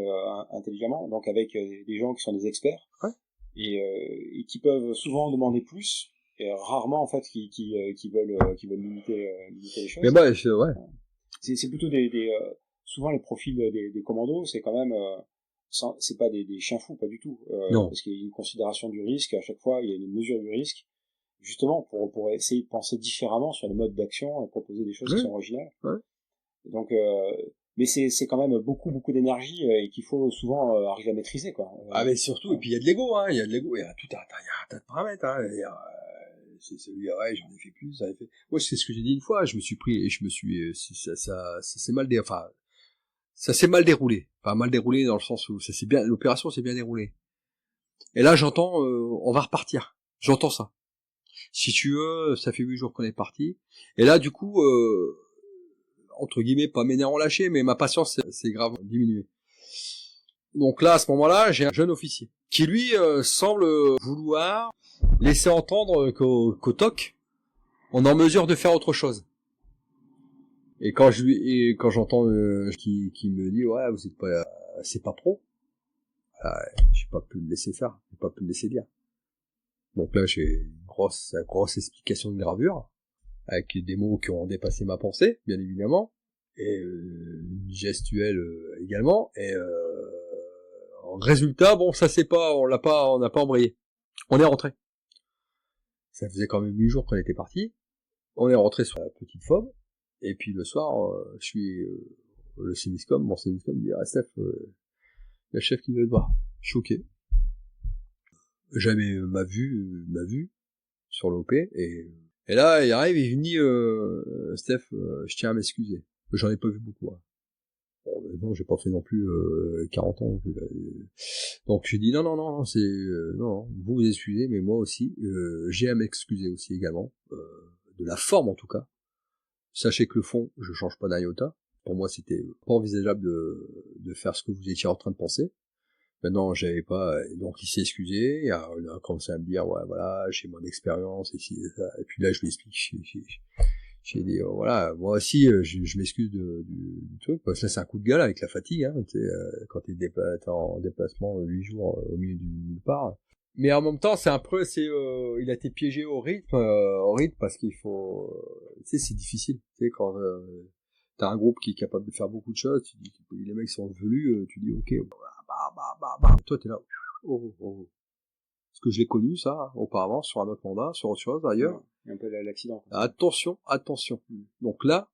intelligemment, donc avec des gens qui sont des experts, ouais. Et qui peuvent souvent demander plus, et rarement en fait qui veulent limiter les choses. Mais bah, ouais. C'est plutôt souvent les profils des commandos, c'est quand même c'est pas des chiens fous, pas du tout, non. parce qu'il y a une considération du risque à chaque fois, il y a une mesure du risque, justement pour essayer de penser différemment sur les modes d'action et proposer des choses qui sont originales. Ouais. Donc mais c'est quand même beaucoup d'énergie et qu'il faut souvent arriver à maîtriser, quoi. Ah mais surtout, et puis il y a de l'ego, il y a tout un tas de paramètres, c'est celui ouais j'en ai fait plus, j'en ai fait. Moi c'est ce que j'ai dit une fois, je me suis pris et ça s'est mal déroulé. Enfin mal déroulé dans le sens où l'opération s'est bien déroulée. Et là j'entends on va repartir. J'entends ça. Si tu veux, ça fait 8 jours qu'on est parti. Et là du coup entre guillemets, pas mes nerfs ont lâché, mais ma patience s'est grave diminuée. Donc là, à ce moment-là, j'ai un jeune officier qui, lui, semble vouloir laisser entendre qu'au TOC, on est en mesure de faire autre chose. Et quand j'entends qui me dit ouais, vous êtes pas, c'est pas pro, j'ai pas pu le laisser faire, j'ai pas pu le laisser dire. Donc là, j'ai une grosse explication de gravure, avec des mots qui ont dépassé ma pensée, bien évidemment, et une gestuelle également, et en résultat, bon, ça c'est pas, on n'a pas embrayé. On est rentré. Ça faisait quand même 8 jours qu'on était parti. On est rentré sur la petite fob, et puis le soir, je suis le Sémiscom, mon Sémiscom me dit ah Steph, le chef qui veut te voir. Choqué. Jamais m'a vu sur l'OP, et là, il arrive, il me dit Steph, je tiens à m'excuser. J'en ai pas vu beaucoup. Hein. Bon, non, j'ai pas fait non plus 40 ans. Donc je dis non, c'est non, vous excusez, mais moi aussi, j'ai à m'excuser aussi également de la forme en tout cas. Sachez que le fond, je change pas d'un iota. Pour moi, c'était pas envisageable de faire ce que vous étiez en train de penser. Maintenant, j'avais pas, donc il s'est excusé, il a commencé à me dire, ouais, voilà, j'ai moins d'expérience, et puis là, je lui explique, j'ai dit, voilà, moi aussi, je m'excuse du truc, parce que là, c'est un coup de gueule avec la fatigue, hein, tu sais, quand t'es en déplacement 8 jours au milieu du nulle part. Mais en même temps, il a été piégé au rythme, parce qu'il faut, tu sais, c'est difficile, tu sais, quand t'as un groupe qui est capable de faire beaucoup de choses, tu dis, les mecs sont velus, tu dis, ok, toi, t'es là, oh. Parce que je l'ai connu, ça, auparavant, sur un autre mandat, sur autre chose, ailleurs. Il y a un peu l'accident. Attention. Donc là,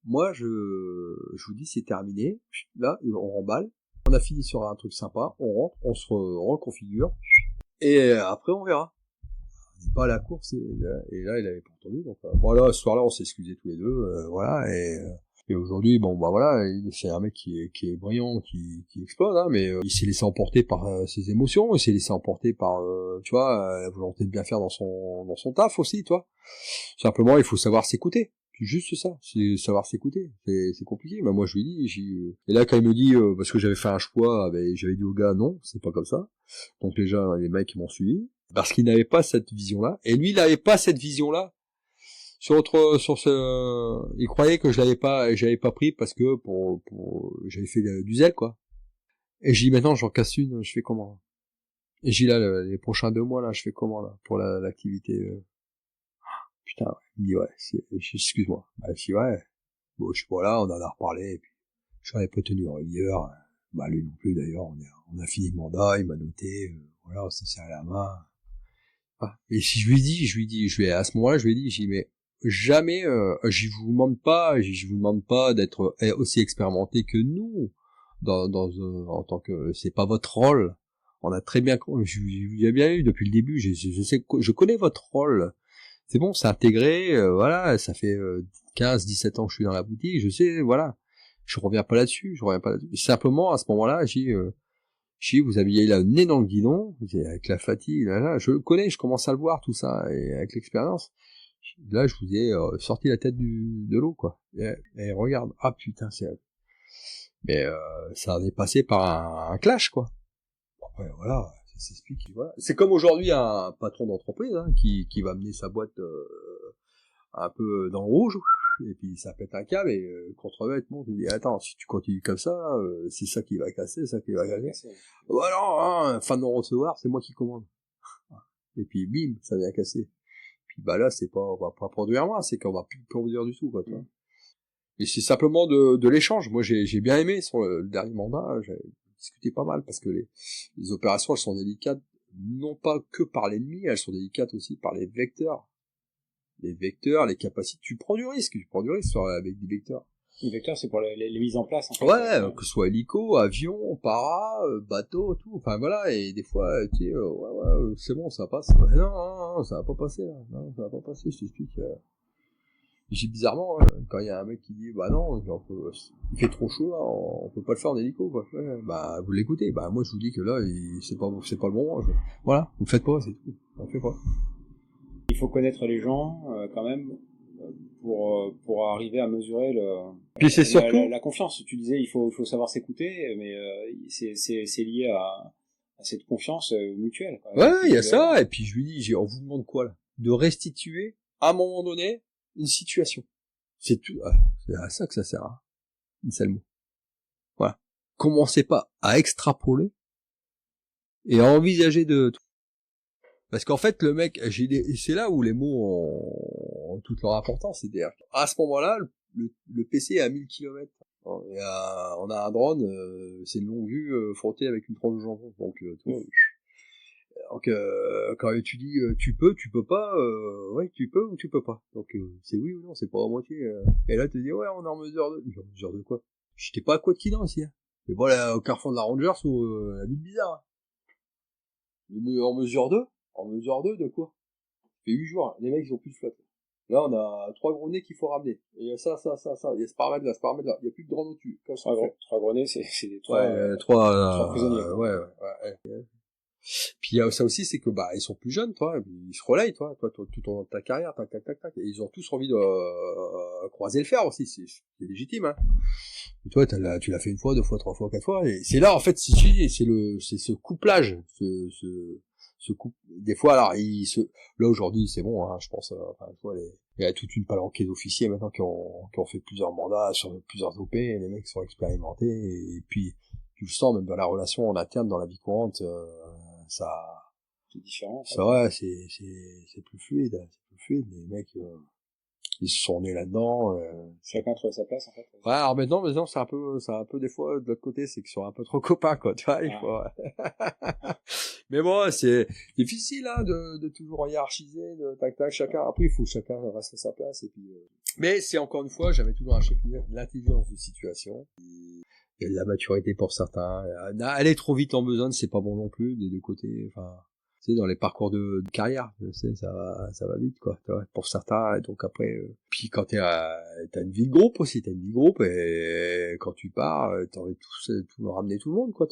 moi, je vous dis, c'est terminé. Là, on remballe. On a fini sur un truc sympa. On rentre, on se reconfigure. Et après, on verra. On n'est pas à la course. Et là, il avait pas entendu. Donc, voilà, ce soir-là, on s'est excusés tous les deux. Voilà. Et aujourd'hui, bon, bah voilà, c'est un mec qui est brillant, qui explose, hein, mais il s'est laissé emporter par ses émotions, il s'est laissé emporter par, tu vois, la volonté de bien faire dans son taf aussi, toi. Simplement, il faut savoir s'écouter. C'est juste ça, c'est savoir s'écouter. C'est compliqué. Mais moi, je lui dis, et là, quand il me dit, parce que j'avais fait un choix, j'avais dit au gars, non, c'est pas comme ça. Donc déjà, les mecs, ils m'ont suivi. Parce qu'ils n'avaient pas cette vision-là. Et lui, il n'avait pas cette vision-là. Il croyait que j'avais pas pris parce que j'avais fait du zèle, quoi. Et j'ai dit, maintenant, j'en casse une, je fais comment? Et j'ai dit, là, les prochains 2 mois, là, je fais comment, là, pour l'activité, putain, ouais. Il me dit, ouais, excuse-moi. Bah, je dis, ouais. Bon, je suis pas là, on en a reparlé, et puis, j'aurais pas tenu rigueur. Bah, lui non plus, d'ailleurs, on a fini le mandat, il m'a noté, voilà, on s'est serré la main. Ah. Et si je lui ai, à ce moment-là, je lui ai dit, j'ai dit, mais, jamais, je vous demande pas d'être aussi expérimenté que nous, en tant que, c'est pas votre rôle. On a très bien, je vous ai bien eu depuis le début, je connais votre rôle. C'est bon, c'est intégré, voilà, ça fait 15-17 ans que je suis dans la boutique, je sais, voilà. Je reviens pas là-dessus. Simplement, à ce moment-là, vous aviez le nez dans le guidon, avec la fatigue, là, je le connais, je commence à le voir, tout ça, et avec l'expérience. Là, je vous ai sorti la tête de l'eau, quoi. Et regarde, ah putain, mais ça est passé par un clash, quoi. Après, voilà, ça s'explique. Voilà. C'est comme aujourd'hui un patron d'entreprise qui va mener sa boîte un peu dans le rouge, et puis ça pète un câble, et contre-vêtement, tu dis, attends, si tu continues comme ça, c'est ça qui va casser, Voilà, hein, fin de non-recevoir, c'est moi qui commande. Et puis bim, ça vient casser. Bah là, on va pas produire moins, c'est qu'on va plus produire du tout, quoi, tu vois. Et c'est simplement de l'échange. Moi, j'ai bien aimé sur le dernier mandat, j'ai discuté pas mal, parce que les opérations, elles sont délicates, non pas que par l'ennemi, elles sont délicates aussi par les vecteurs. Les vecteurs, les capacités, tu prends du risque avec des vecteurs. Les vecteurs, c'est pour les mises en place, en fait. Ouais, que ce soit hélico, avion, para, bateau, tout. Enfin voilà, et des fois, tu sais, ouais, c'est bon, ça passe. Non, ça va pas passer là. Non, ça va pas passer. Je t'explique. J'ai bizarrement, quand il y a un mec qui dit, bah non, il fait trop chaud là, on peut pas le faire en hélico, quoi. Ouais, bah vous l'écoutez. Bah moi je vous dis que là, c'est pas le bon moment. Voilà, vous le faites pas, c'est tout. On le fait pas. Il faut connaître les gens quand même pour arriver à mesurer Puis c'est surtout la confiance. Tu disais il faut savoir s'écouter, mais c'est lié à cette confiance mutuelle, quoi. Ouais, il y a ça. Et puis je lui dis, on vous demande quoi là? De restituer à un moment donné une situation. C'est tout. C'est à ça que ça sert. Hein. Un seul mot. Voilà. Commencez pas à extrapoler et à envisager de tout. Parce qu'en fait, le mec, c'est là où les mots ont toute leur importance. C'est-à-dire, à ce moment-là, le PC est à 1000 km. On a un drone, c'est une longue vue frottée avec une tranche de jambon. Donc, quand tu dis tu peux pas, ouais, tu peux ou tu peux pas. Donc, c'est oui ou non, c'est pas à moitié. Et là, tu dis, ouais, on est en mesure de... En mesure de quoi? J'étais pas à Côte-Quinan ici. Hein. Mais voilà, au carrefour de la Rangers ou la ville bizarre. Hein. En mesure 2? En mesure 2 de quoi? Ça fait 8 jours, les mecs ils ont plus de flotte. Là on a 3 gros nez qu'il faut ramener. Et il y a ça, il y a ce paramètre là, il y a plus de drone au-dessus. 3 gros nez, c'est des 3 trois prisonniers. ouais. Puis il y a ça aussi, c'est que ils sont plus jeunes, toi, et puis ils se relayent, toi, tout au long de ta carrière, tac, tac, tac, tac, et ils ont tous envie de croiser le fer aussi, c'est légitime, hein. Et toi, tu l'as fait une fois, 2 fois, 3 fois, 4 fois, et c'est là, en fait, si tu dis, c'est ce couplage, ce couple. Des fois, alors, là aujourd'hui, c'est bon, hein, je pense, il y a toute une palanquée d'officiers maintenant qui ont fait plusieurs mandats sur plusieurs OP, et les mecs sont expérimentés, et puis, tu le sens même dans la relation en interne, dans la vie courante, ça, c'est différent. Ça, ouais, c'est plus fluide, les mecs, ils se sont nés là-dedans, Chacun trouve sa place, en fait. Ouais, alors maintenant, c'est un peu des fois, de l'autre côté, c'est qu'ils sont un peu trop copains, quoi, tu vois, il faut, mais bon, c'est difficile, hein, de toujours hiérarchiser, de tac, tac, chacun, après, il faut que chacun reste à sa place, et puis, mais c'est encore une fois, jamais toujours un chef l'intelligence de situation. Il y a de la maturité pour certains. Aller trop vite en besogne, c'est pas bon non plus, des deux côtés. Enfin, tu sais, dans les parcours de carrière, tu sais, ça va vite, quoi. Tu vois, pour certains, et donc après, puis quand t'as une vie de groupe aussi, et quand tu pars, t'as envie de tout ramener tout le monde, quoi.